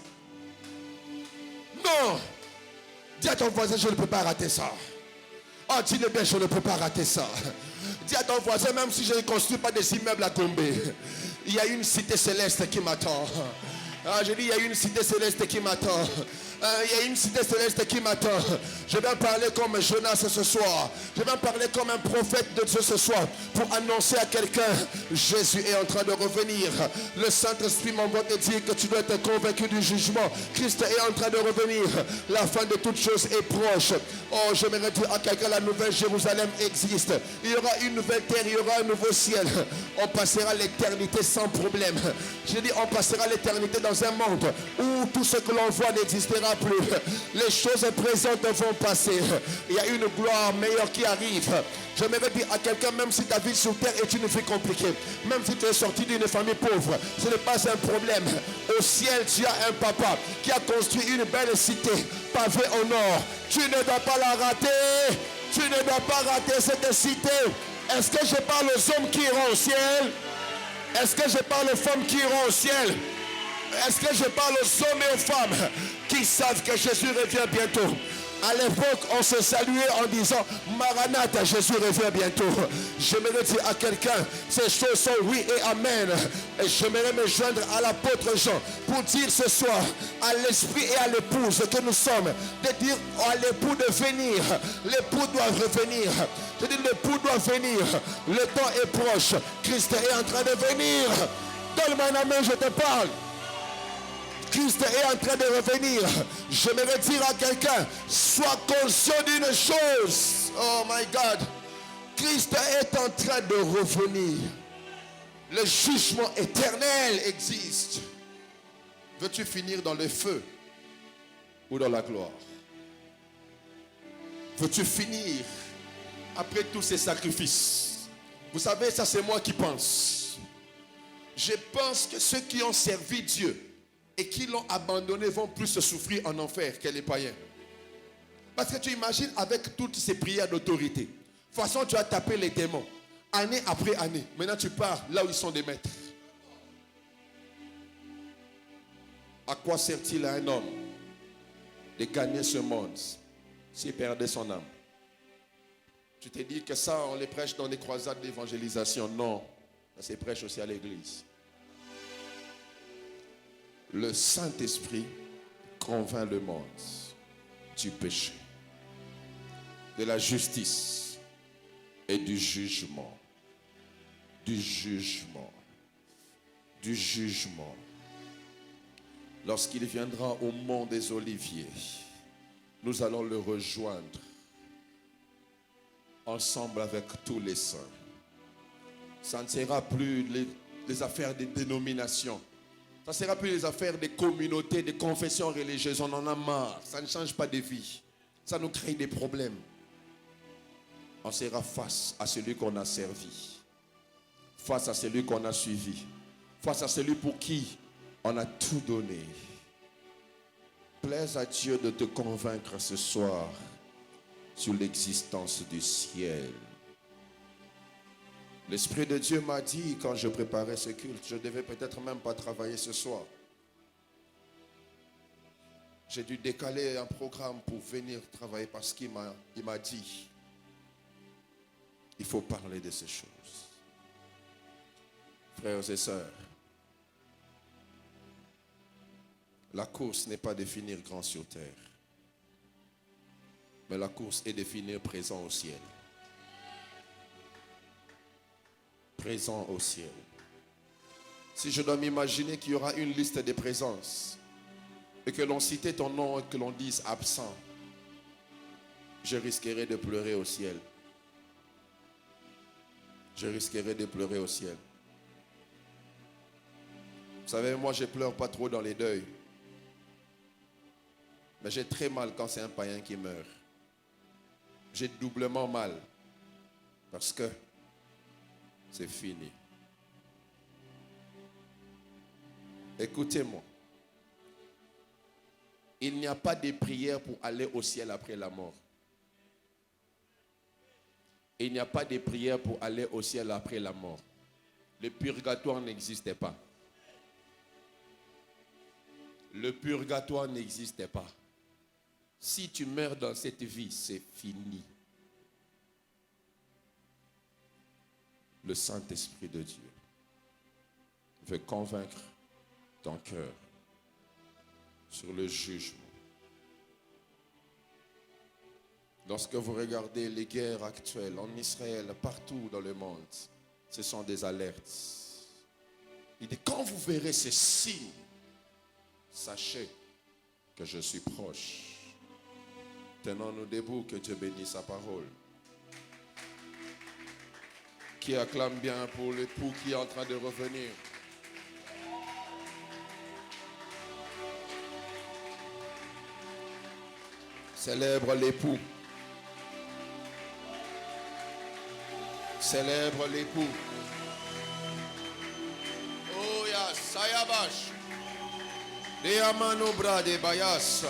Non. Dis à ton voisin, je ne peux pas rater ça. Oh, dis-le bien, je ne peux pas rater ça. Dis à ton voisin, même si je ne construis pas des immeubles à tomber, il y a une cité céleste qui m'attend. Ah, je dis, il y a une cité céleste qui m'attend. Il y a une cité céleste qui m'attend. Je vais parler comme Jonas ce soir. Je vais parler comme un prophète de Dieu ce soir pour annoncer à quelqu'un, Jésus est en train de revenir. Le Saint-Esprit m'envoie te dire que tu dois être convaincu du jugement. Christ est en train de revenir. La fin de toutes choses est proche. Oh, j'aimerais dire à quelqu'un, la nouvelle Jérusalem existe. Il y aura une nouvelle terre, il y aura un nouveau ciel. On passera l'éternité sans problème. Je dis, on passera l'éternité dans un monde où tout ce que l'on voit n'existera plus. Les choses présentes vont passer. Il y a une gloire meilleure qui arrive. J'aimerais dire à quelqu'un, même si ta vie sur terre est une vie compliquée, même si tu es sorti d'une famille pauvre, ce n'est pas un problème. Au ciel, tu as un papa qui a construit une belle cité pavée en or. Tu ne dois pas la rater. Tu ne dois pas rater cette cité. Est-ce que je parle aux hommes qui iront au ciel? Est-ce que je parle aux femmes qui iront au ciel? Est-ce que je parle aux hommes et aux femmes qui savent que Jésus revient bientôt? À l'époque, on se saluait en disant Maranatha, Jésus revient bientôt. J'aimerais dire à quelqu'un, ces choses sont oui et amen. Et j'aimerais me joindre à l'apôtre Jean pour dire ce soir à l'esprit et à l'épouse que nous sommes, de dire à l'époux de venir. L'époux doit revenir. Je dis l'époux doit venir. Le temps est proche. Christ est en train de venir. Donne-moi un amen, je te parle. Christ est en train de revenir. J'aimerais dire à quelqu'un, sois conscient d'une chose. Oh my God. Christ est en train de revenir. Le jugement éternel existe. Veux-tu finir dans le feu ou dans la gloire? Veux-tu finir après tous ces sacrifices? Vous savez, ça c'est moi qui pense. Je pense que ceux qui ont servi Dieu et qui l'ont abandonné vont plus souffrir en enfer que les païens. Parce que tu imagines avec toutes ces prières d'autorité. De toute façon, tu as tapé les démons. Année après année. Maintenant, tu pars là où ils sont des maîtres. À quoi sert-il à un homme de gagner ce monde s'il perdait son âme? Tu te dis que ça, on les prêche dans des croisades d'évangélisation. Non, ça se prêche aussi à l'église. Le Saint-Esprit convainc le monde du péché, de la justice et du jugement. Du jugement. Du jugement. Lorsqu'il viendra au mont des Oliviers, nous allons le rejoindre ensemble avec tous les saints. Ça ne sera plus les affaires des dénominations. Ça ne sera plus les affaires des communautés, des confessions religieuses. On en a marre. Ça ne change pas de vie. Ça nous crée des problèmes. On sera face à celui qu'on a servi. Face à celui qu'on a suivi. Face à celui pour qui on a tout donné. Plaise à Dieu de te convaincre ce soir sur l'existence du ciel. L'Esprit de Dieu m'a dit quand je préparais ce culte, je ne devais peut-être même pas travailler ce soir. J'ai dû décaler un programme pour venir travailler parce qu'il m'a dit, il faut parler de ces choses. Frères et sœurs, la course n'est pas de finir grand sur terre, mais la course est de finir présent au ciel. Présent au ciel. Si je dois m'imaginer qu'il y aura une liste de présences et que l'on citait ton nom et que l'on dise absent, je risquerais de pleurer au ciel. Je risquerais de pleurer au ciel. Vous savez, moi je pleure pas trop dans les deuils. Mais j'ai très mal quand c'est un païen qui meurt. J'ai doublement mal. Parce que c'est fini. Écoutez-moi. Il n'y a pas de prière pour aller au ciel après la mort. Il n'y a pas de prière pour aller au ciel après la mort. Le purgatoire n'existait pas. Le purgatoire n'existait pas. Si tu meurs dans cette vie, c'est fini. Le Saint-Esprit de Dieu veut convaincre ton cœur sur le jugement. Lorsque vous regardez les guerres actuelles en Israël, partout dans le monde, ce sont des alertes. Il dit, quand vous verrez ces signes, sachez que je suis proche. Tenons-nous debout, que Dieu bénisse sa parole. Qui acclame bien pour l'époux qui est en train de revenir. Célèbre l'époux. Célèbre l'époux. Oh ya sayabash. De amano bra de bayas.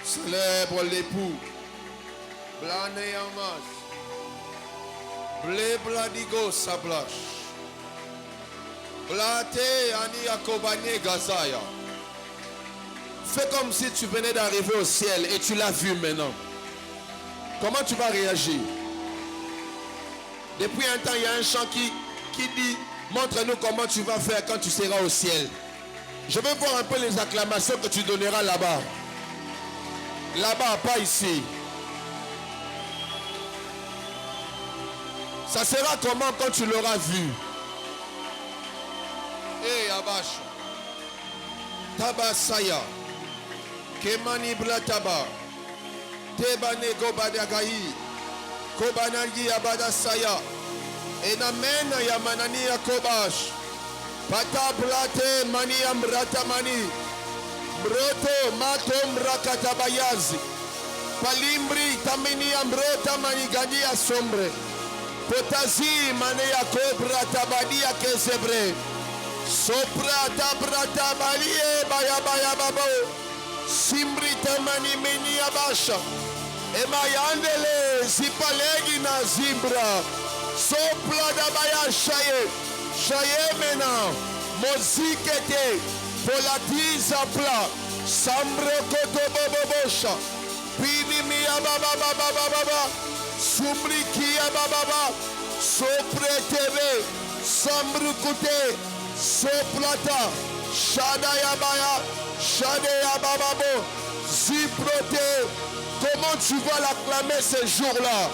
Célèbre l'époux. Blane yamas. Ble bladigo sablash. Blate ani akobane gazaya. Fais comme si tu venais d'arriver au ciel et tu l'as vu maintenant. Comment tu vas réagir? Depuis un temps, il y a un chant qui dit, montre-nous comment tu vas faire quand tu seras au ciel. Je veux voir un peu les acclamations que tu donneras là-bas. Là-bas, pas ici. Ça sera comment quand tu l'auras vu? Eh, Abash. Tabasaya. Kemani Blataba. Tebane Gobadagayi. Kobanagi Abadasaya. Enamena Yamanani Yakobash. Patablate Maniam Ratamani. Broto Matom Rakatabayazi. Palimbri Tamini Ambrota Manigani Asombre. Potazi Manea Cobra Tabadia Kesebre. Sopra Tabrata Balie Bayabaya Babo. Simbri Tamani Meni Abasha. Emayandele Zipalegi na Zimbra. Sopla Dabaya Shaye. Shaye Mena. Mozikete. Polatiza Pla. Sambre Koto Bobosha. Pinimia Baba Baba Baba. Sumrikia Baba. Sopre TV. Sambrukute. Soplata. Shadaya Baya. Shadaya Bababo. Ziprote. Comment tu vas l'acclamer ces jours-là?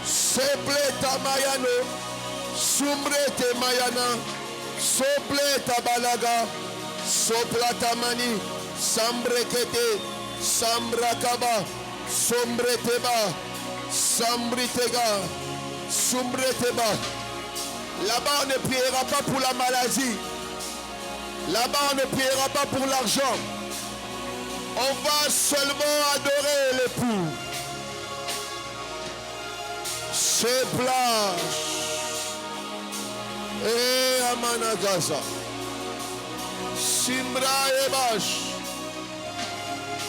Sopleta Mayano. Sumbrete Mayana. Sopleta Balaga. Soplata Mani. Sambrekete. Sambrakaba. Sombreteba. Sambritega. Sombreteba. Là-bas, on ne priera pas pour la maladie. Là-bas, on ne priera pas pour l'argent. On va seulement adorer l'époux. C'est plage. Et Amanagaza. Simbra Ebash.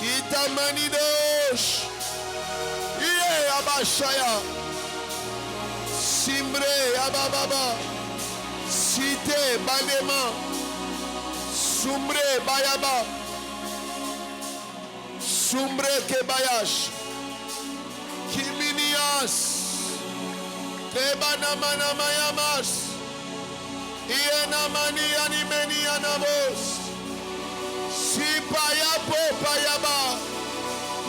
Itamanidosh. Iye Abashaya. Simbre Abababa. Cité Balema. Sumbre Bayaba. Sumbre Kebayash. Kiminias. Tebanamana Mayamas. Ienamani Animeni Anamos. Si Payapo Payaba.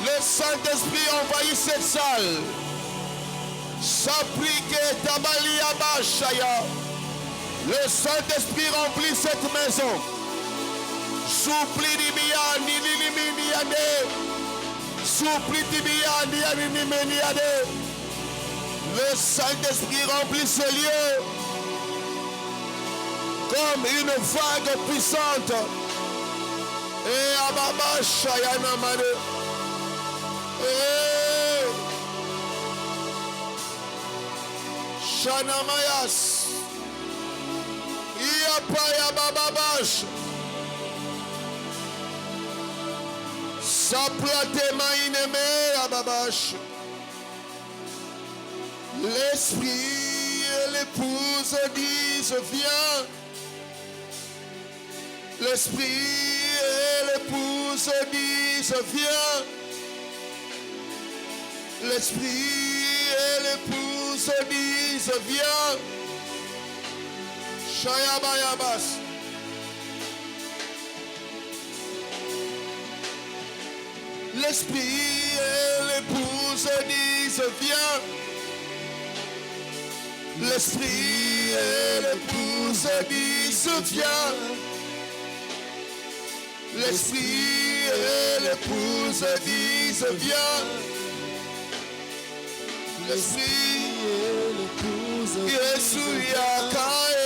Le Saint-Esprit envahit cette salle. S'applique Tabali Abashaya. Le Saint-Esprit remplit cette maison. Soupli Dibia Nini. Soupli Dibia Nini. Le Saint-Esprit remplit ce lieu comme une vague puissante. Et Ababa Shayana Mane. Et Shanamayas. Iapaya Bababash. Saplate Maineme Ababash. L'esprit et l'épouse disent viens. L'esprit et l'épouse disent viens. L'esprit et l'épouse disent viens. Shayabayabas. L'esprit et l'épouse disent viens. L'esprit et l'épouse disent viens. L'esprit et l'épouse disent viens. L'esprit et l'épouse Yesu Yakae.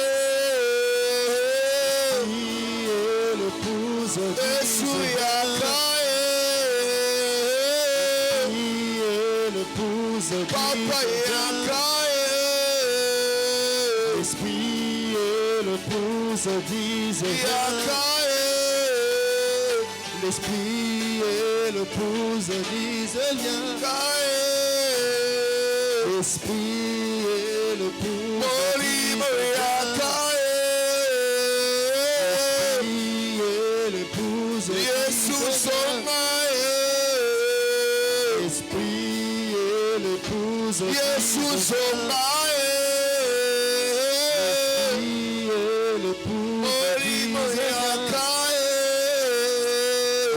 Yesu Yakae. Papa Yakae. L'esprit et l'épouse disent Yakae. L'esprit et l'épouse disent viens. L'esprit et l'épouse L'esprit et l'épouse Jesus vient. L'esprit et l'épouse Jesus disent viens.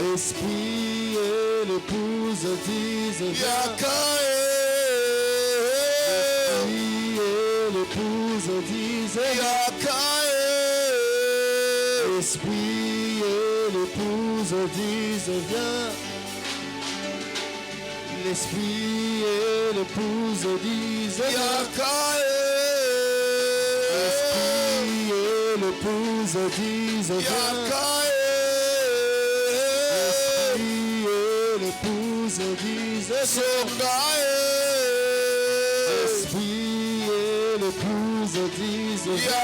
L'esprit et l'épouse disent viens. L'esprit et l'épouse disent viens. L'esprit et l'épouse disent viens. L'esprit et l'épouse disent viens. L'esprit et l'épouse disent viens. L'esprit et l'épouse disent viens. L'esprit et l'épouse disent viens. L'esprit et l'épouse disent viens.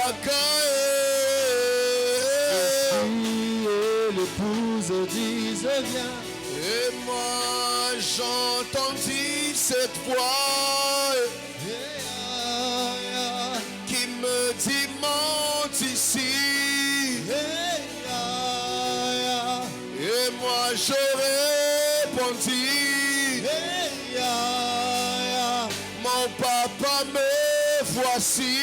L'esprit et l'épouse disent viens. Et moi j'entendis cette voix qui me dit monte ici. Et moi je répondis, mon papa me voici.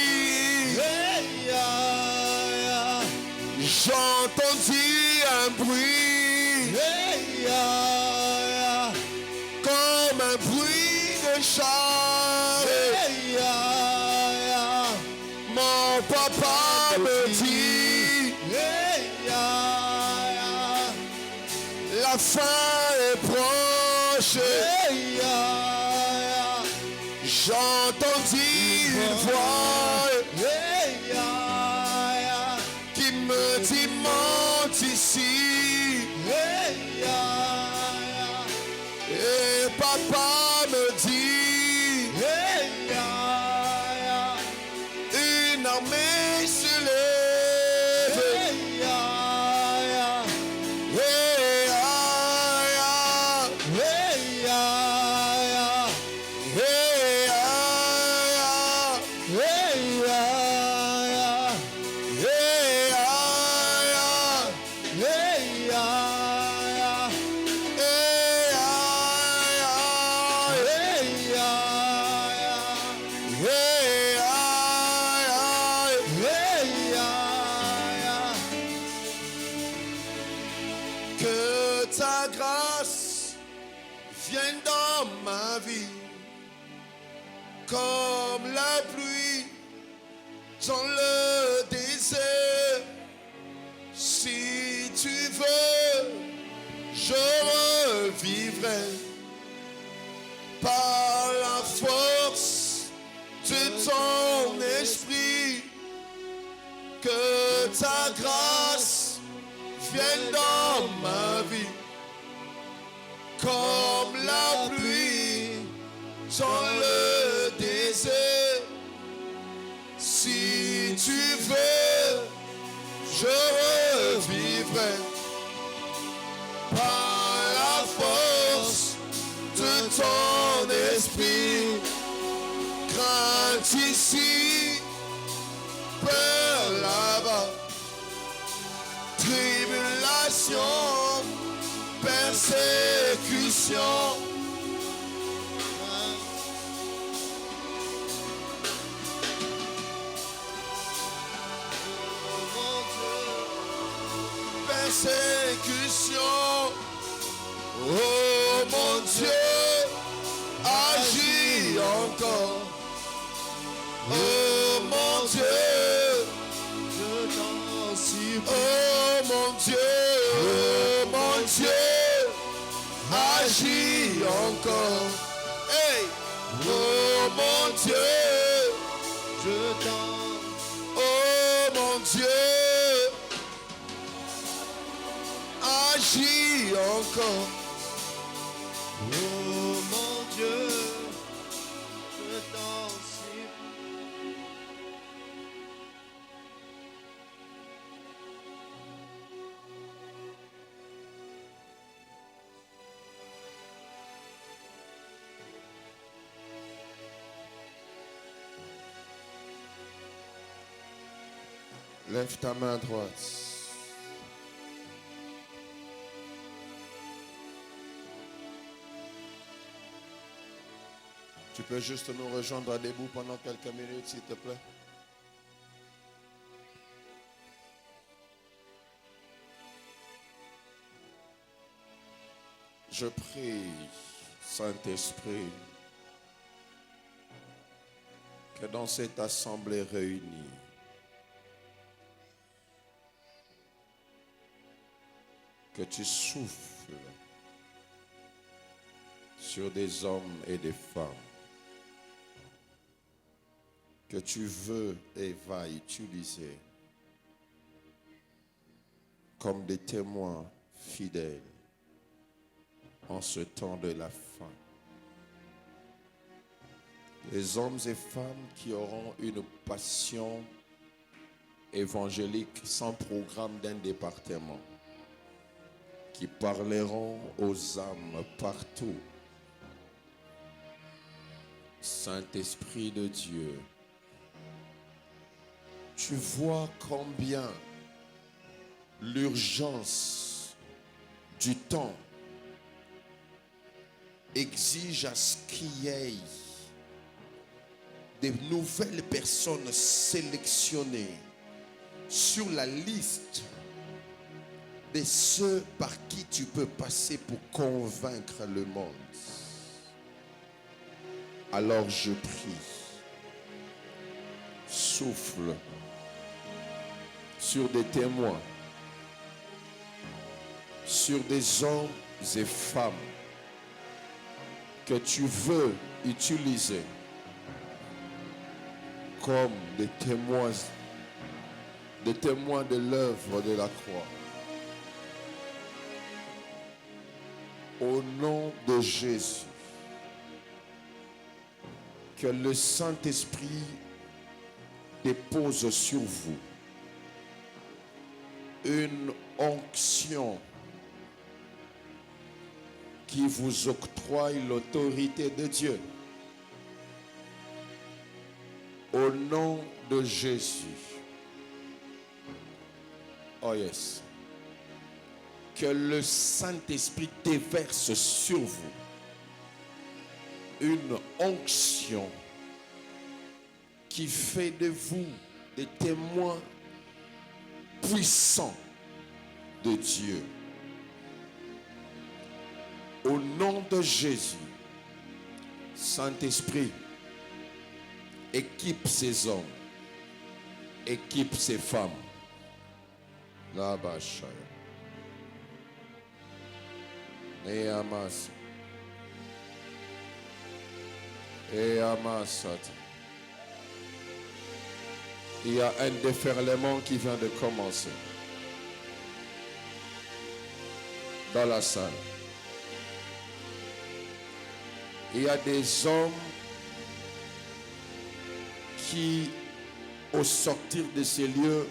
J'entendis un bruit comme un bruit de char. Mon papa me dit, la fin est proche. J'entendis une voix qui me dit monte ici. Et papa me dit, une armée se lève. Que ta grâce vienne dans ma vie comme la pluie dans le désert. Si tu veux, je revivrai par la force de ton esprit. Que ta grâce vienne dans ma vie comme la pluie dans le désert. Si tu veux, je revivrai par la force de ton esprit. Crainte ici, peur là-bas, tribulation, persécution. Persécution, oh mon Dieu, agis encore. Oh mon Dieu, Je t'en supplie. oh mon Dieu, agis encore. Hey, oh mon Dieu, Je t'en oh mon Dieu, agis encore. oh mon Dieu, je t'en supplie. Lève ta main droite. Tu peux juste nous rejoindre à debout pendant quelques minutes, s'il te plaît. Je prie, Saint-Esprit, que dans cette assemblée réunie, que tu souffles sur des hommes et des femmes que tu veux et vas utiliser comme des témoins fidèles en ce temps de la fin. Des hommes et femmes qui auront une passion évangélique sans programme d'un département, qui parleront aux âmes partout. Saint-Esprit de Dieu, tu vois combien l'urgence du temps exige à ce qu'il y ait des nouvelles personnes sélectionnées sur la liste de ceux par qui tu peux passer pour convaincre le monde. Alors je prie, souffle sur des témoins, sur des hommes et femmes que tu veux utiliser comme des témoins de l'œuvre de la croix. Au nom de Jésus, que le Saint-Esprit dépose sur vous une onction qui vous octroie l'autorité de Dieu. Au nom de Jésus. Oh yes. Que le Saint-Esprit déverse sur vous une onction qui fait de vous des témoins puissants de Dieu. Au nom de Jésus, Saint-Esprit, équipe ces hommes, équipe ces femmes. Là-bas, et Amas. Et Amasat. Il y a un déferlement qui vient de commencer dans la salle. Il y a des hommes qui, au sortir de ces lieux,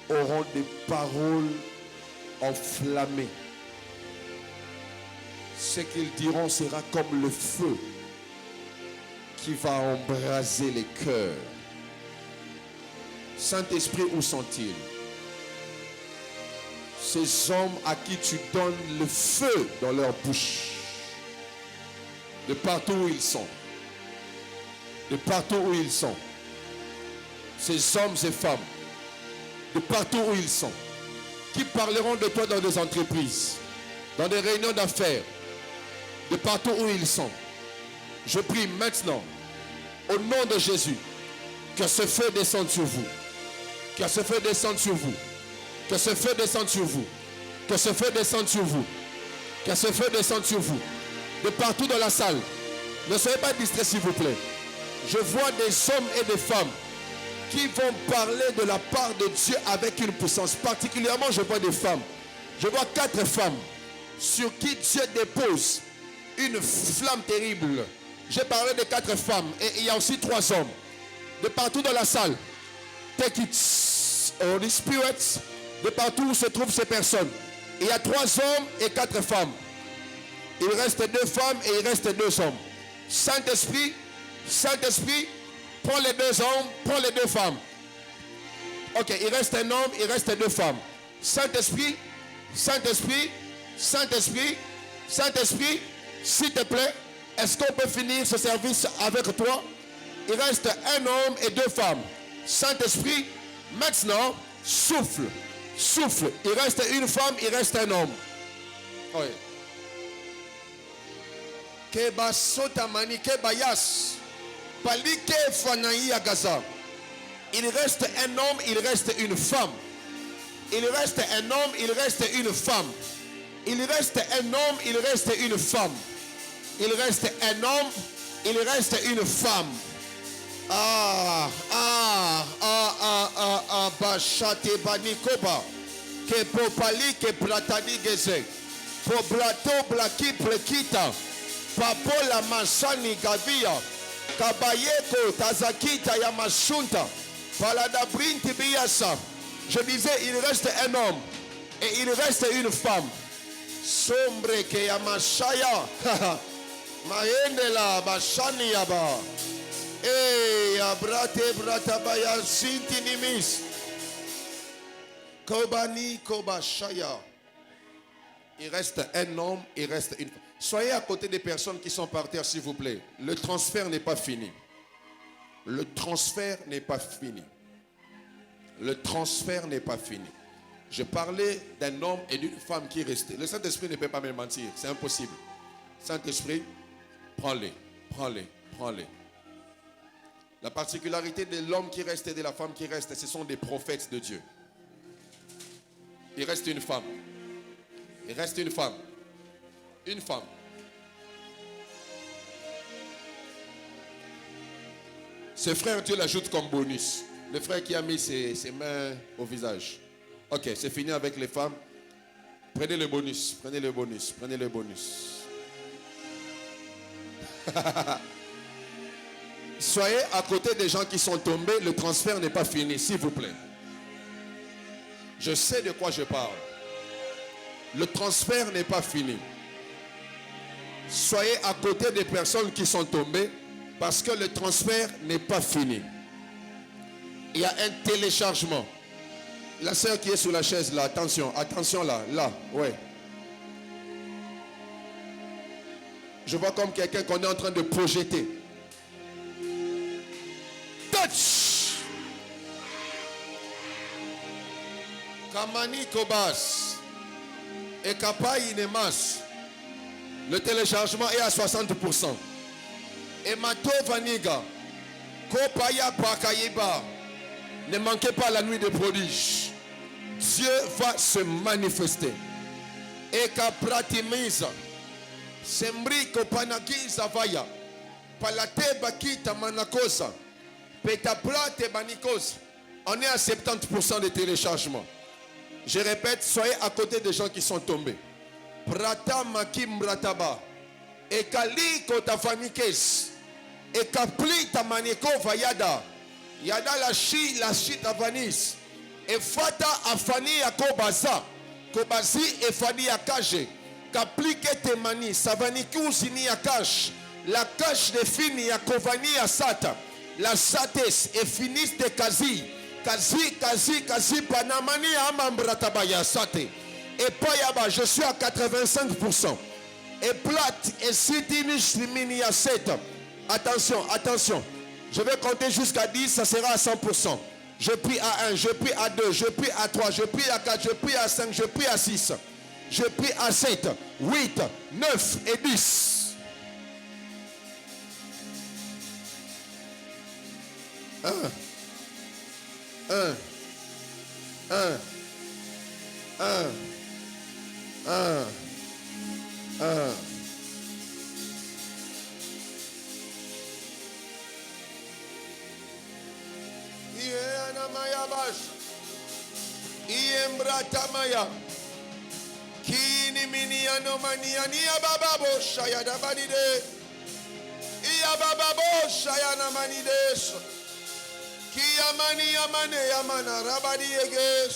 auront des paroles enflammées. Ce qu'ils diront sera comme le feu qui va embraser les cœurs. Saint-Esprit, où sont-ils? Ces hommes à qui tu donnes le feu dans leur bouche. De partout où ils sont. De partout où ils sont. Ces hommes et femmes. De partout où ils sont. Qui parleront de toi dans des entreprises. Dans des réunions d'affaires. De partout où ils sont. Je prie maintenant, au nom de Jésus, que ce feu descende sur vous. Que ce feu descende sur vous. Que ce feu descende sur vous. Que ce feu descende sur vous. Que ce feu descende sur vous. De partout dans la salle. Ne soyez pas distraits, s'il vous plaît. Je vois des hommes et des femmes qui vont parler de la part de Dieu avec une puissance. Particulièrement, je vois des femmes. Je vois 4 femmes sur qui Dieu dépose une flamme terrible. J'ai parlé de 4 femmes et il y a aussi 3 hommes. De partout dans la salle. Take it, Holy Spirit. De partout où se trouvent ces personnes. Il y a 3 hommes et 4 femmes. Il reste 2 femmes et il reste 2 hommes. Saint-Esprit, Saint-Esprit, prends les 2 hommes, prends les 2 femmes. Ok, il reste un homme, il reste 2 femmes. Saint-Esprit, Saint-Esprit, Saint-Esprit, Saint-Esprit, s'il te plaît, Est-ce qu'on peut finir ce service avec toi? Il reste un homme et 2 femmes. Saint-Esprit, maintenant, souffle. Souffle. Il reste une femme, il reste un homme. Oui. Keba sota mani keba yas. Palike fanaï à Gaza. Il reste un homme, il reste une femme. Il reste un homme, il reste une femme. Il reste un homme, il reste une femme. Il reste un homme, il reste une femme. Bachate banikoba. Que popali que platani geze. Po blato blaki plekita. Papola masani gavia. Kabayeko tazakita ya mashunta. Palada brinti biasa. Je disais, il reste un homme et il reste une femme. Sombre que ya mashaya. Maendela bashani yaba. Abrate bratabaya sintinimis. Kobani kobashaya. Il reste un homme, il reste une femme. Soyez à côté des personnes qui sont par terre, s'il vous plaît. Le transfert n'est pas fini. Le transfert n'est pas fini. Le transfert n'est pas fini. Je parlais d'un homme et d'une femme qui restaient. Le Saint-Esprit ne peut pas me mentir. C'est impossible. Saint-Esprit, prends-les, prends-les, prends-les. La particularité de l'homme qui reste et de la femme qui reste, ce sont des prophètes de Dieu. Il reste une femme. Il reste une femme. Une femme. Ce frère, Dieu l'ajoute comme bonus. Le frère qui a mis ses mains au visage. Ok, c'est fini avec les femmes. Prenez le bonus, prenez le bonus, prenez le bonus. Soyez à côté des gens qui sont tombés. Le transfert n'est pas fini, s'il vous plaît. Je sais de quoi je parle. Le transfert n'est pas fini. Soyez à côté des personnes qui sont tombées parce que le transfert n'est pas fini. Il y a un téléchargement. La sœur qui est sur la chaise là, attention, attention là, ouais. Je vois comme quelqu'un qu'on est en train de projeter. Touch! Kamani Kobas et Kapai Nemas. Le téléchargement est à 60%. Et Mato Vaniga, Kopaya Pakayiba. Ne manquez pas la nuit de prodiges. Dieu va se manifester. Et Kapratimiza. Sembri Kopanagiza Vaya. Palate Bakita Manakosa. Petaplate Banikos. On est à 70% de téléchargement. Je répète, soyez à côté des gens qui sont tombés. Prata Makim Brataba. Et Kali Kotafanikes. Et Kapli Tamaniko Vayada. Yada la shi tavanis. Et fata afani ya kobaza. Kobazi e fani ya kaje. Kaplike temani. Savani kusini ya kash. La kash de fini ya kovani ya sata. La sates e finis de kazi. Kazi panamani ya amambrataba ya sate. Et payaba, je suis à 85%. Et plate et sitinish limini ya 7. Attention, attention. Je vais compter jusqu'à 10, ça sera à 100%. Je prie à 1, je prie à 2, je prie à 3, je prie à 4, je prie à 5, je prie à 6. Je prie à 7, 8, 9 et 10. 1. Iembratamaya Kini miniano maniani abababo shayada banide Iabababo shayana manides Kiamani amane yamana rabadi eges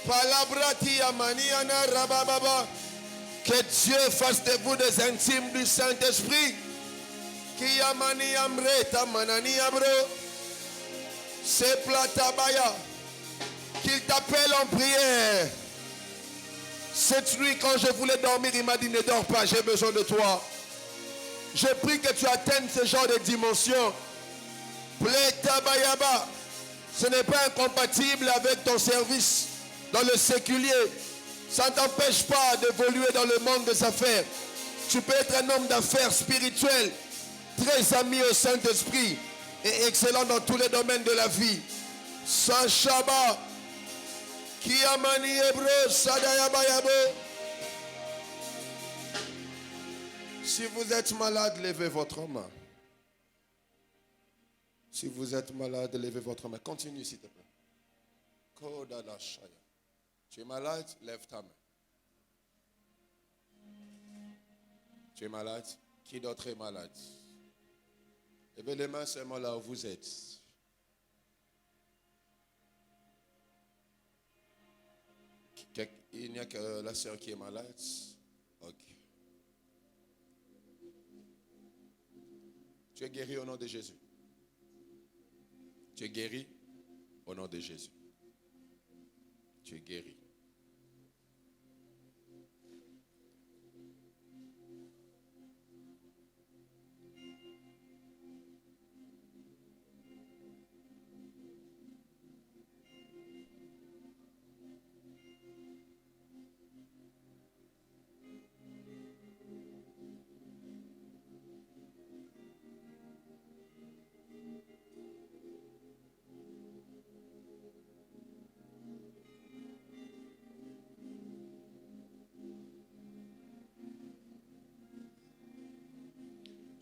Palabrati amani ana rabababa. Que Dieu fasse de vous des intimes du Saint-Esprit. Kiamani amreta manani abro. C'est platabaya. Qu'il t'appelle en prière. Cette nuit, quand je voulais dormir, il m'a dit ne dors pas, j'ai besoin de toi. Je prie que tu atteignes ce genre de dimension. Pletabayaba. Ce n'est pas incompatible avec ton service dans le séculier. Ça ne t'empêche pas d'évoluer dans le monde des affaires. Tu peux être un homme d'affaires spirituel, très ami au Saint-Esprit et excellent dans tous les domaines de la vie. Sashaba, Kiamani Ebro, Sadayabayabo. Si vous êtes malade, levez votre main. Si vous êtes malade, levez votre main. Continue, s'il te plaît. Kodadashaya. Tu es malade, lève ta main. Tu es malade? Qui d'autre est malade? Levez les mains seulement là où vous êtes. Il n'y a que la sœur qui est malade? Ok. Tu es guéri au nom de Jésus. Tu es guéri au nom de Jésus. Tu es guéri.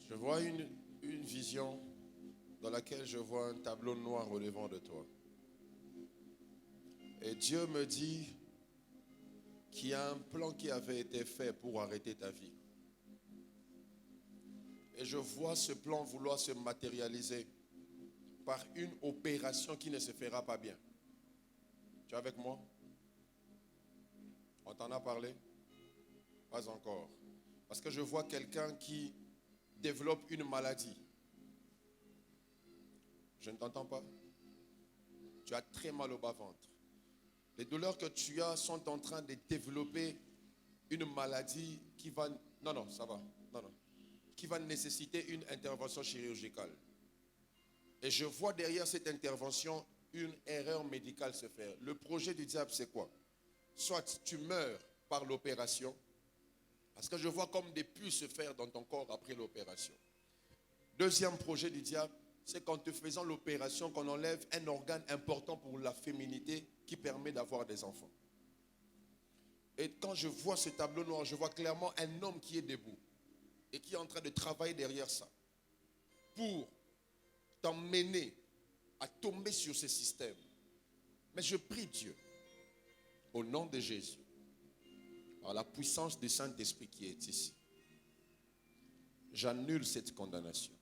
Je vois une vision dans laquelle je vois un tableau noir au devant de toi. Et Dieu me dit qu'il y a un plan qui avait été fait pour arrêter ta vie. Et je vois ce plan vouloir se matérialiser par une opération qui ne se fera pas bien. Tu es avec moi? On t'en a parlé? Pas encore. Parce que je vois quelqu'un qui développe une maladie. Je ne t'entends pas. Tu as très mal au bas-ventre. Les douleurs que tu as sont en train de développer une maladie qui va... Non, ça va. Non. Qui va nécessiter une intervention chirurgicale. Et je vois derrière cette intervention une erreur médicale se faire. Le projet du diable, c'est quoi? Soit tu meurs par l'opération, parce que je vois comme des puces se faire dans ton corps après l'opération. Deuxième projet du diable, c'est qu'en te faisant l'opération, qu'on enlève un organe important pour la féminité qui permet d'avoir des enfants. Et quand je vois ce tableau noir, je vois clairement un homme qui est debout et qui est en train de travailler derrière ça pour t'emmener à tomber sur ce système. Mais je prie Dieu, au nom de Jésus, par la puissance du Saint-Esprit qui est ici, j'annule cette condamnation.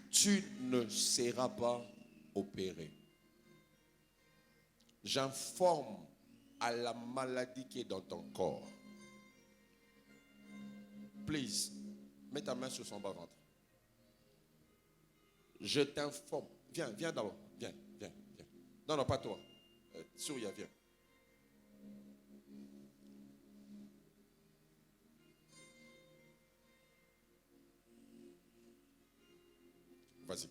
Tu ne seras pas opéré. J'informe à la maladie qui est dans ton corps. Please, mets ta main sur son bas-ventre. Je t'informe. Viens d'abord. Viens. Non, pas toi. Souria, viens. Vas-y.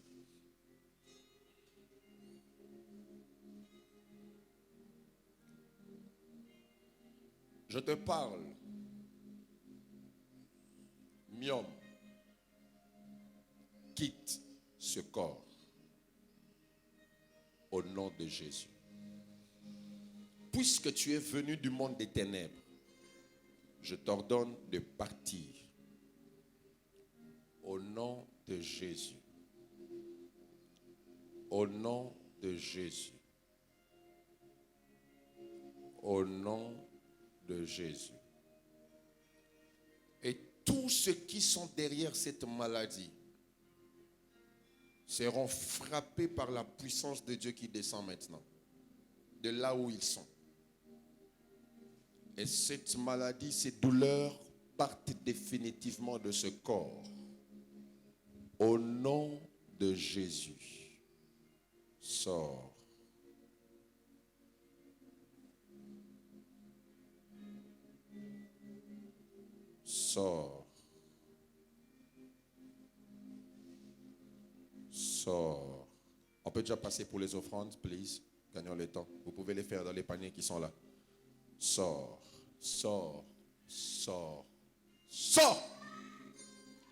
Je te parle. Myome. Quitte ce corps. Au nom de Jésus. Puisque tu es venu du monde des ténèbres, je t'ordonne de partir. Au nom de Jésus. Au nom de Jésus. Au nom de Jésus. Et tous ceux qui sont derrière cette maladie seront frappés par la puissance de Dieu qui descend maintenant, de là où ils sont. Et cette maladie, ces douleurs partent définitivement de ce corps. Au nom de Jésus, sors. Sors. Sors. On peut déjà passer pour les offrandes, please. Gagnons le temps. Vous pouvez les faire dans les paniers qui sont là. Sors. Sors. Sors. Sors.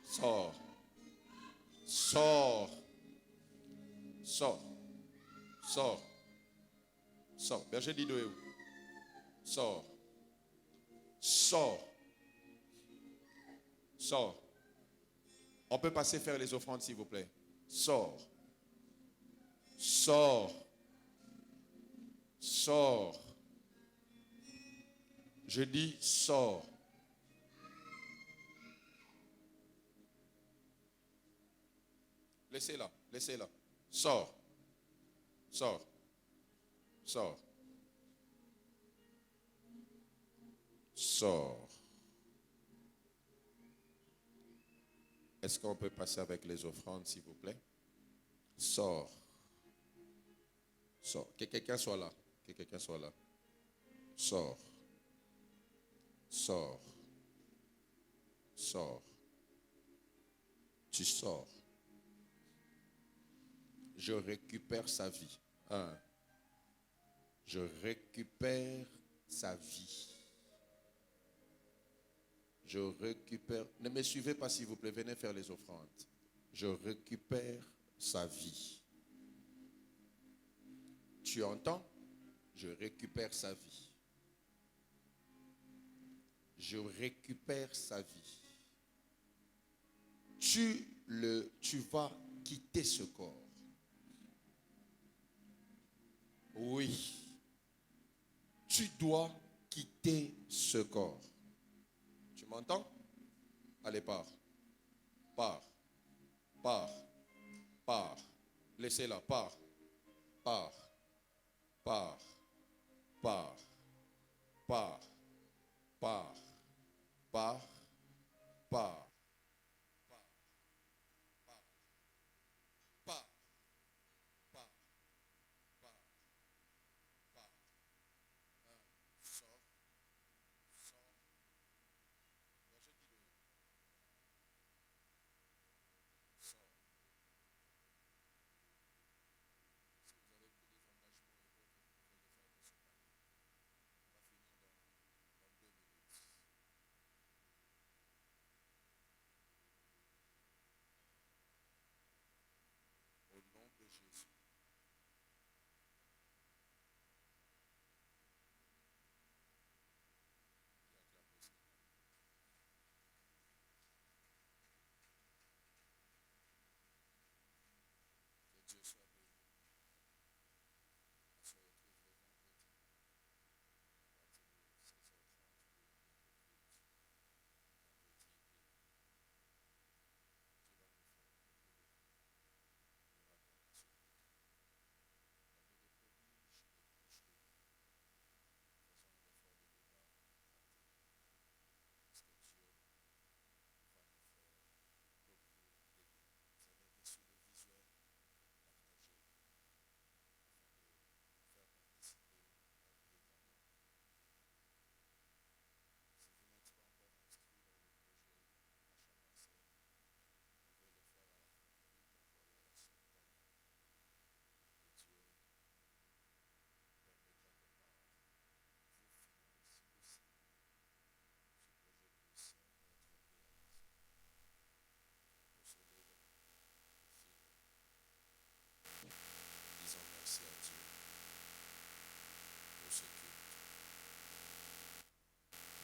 Sors. Sors. Sors. Sors. Sors. Berger Dido est où? Sors. Sors. Sors. On peut passer faire les offrandes, s'il vous plaît. Sors. Sors. Sors. Je dis sors. Laissez-la, laissez-la. Sors. Sors. Sors. Sors. Est-ce qu'on peut passer avec les offrandes, s'il vous plaît? Sors. Sors. Que quelqu'un soit là. Que quelqu'un soit là. Sors. Sors. Sors. Tu sors. Je récupère sa vie. Un. Je récupère sa vie. Je récupère. Ne me suivez pas, s'il vous plaît. Venez faire les offrandes. Je récupère sa vie. Tu entends? Je récupère sa vie. Je récupère sa vie. Tu vas quitter ce corps. Oui. Tu dois quitter ce corps. Tu m'entends? Allez, pars. Pars. Pars. Pars. Laissez-la. Pars. Pars. Pars. Pars. Pars. Pars. Pars. Pars.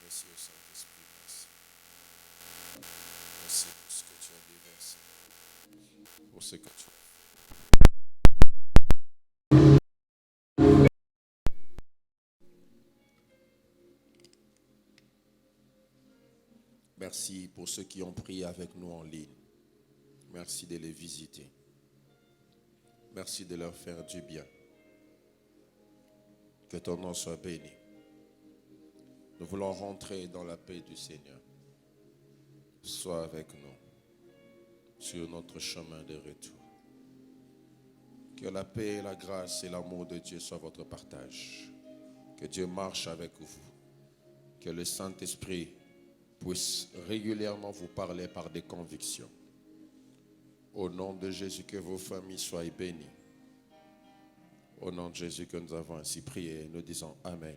Merci au Saint-Esprit, merci. Merci pour ce que tu as déversé, pour ce que tu as. Merci pour ceux qui ont prié avec nous en ligne. Merci de les visiter. Merci de leur faire du bien. Que ton nom soit béni. Nous voulons rentrer dans la paix du Seigneur. Sois avec nous sur notre chemin de retour. Que la paix, la grâce et l'amour de Dieu soient votre partage. Que Dieu marche avec vous. Que le Saint-Esprit puisse régulièrement vous parler par des convictions. Au nom de Jésus, que vos familles soient bénies. Au nom de Jésus que nous avons ainsi prié, nous disons Amen.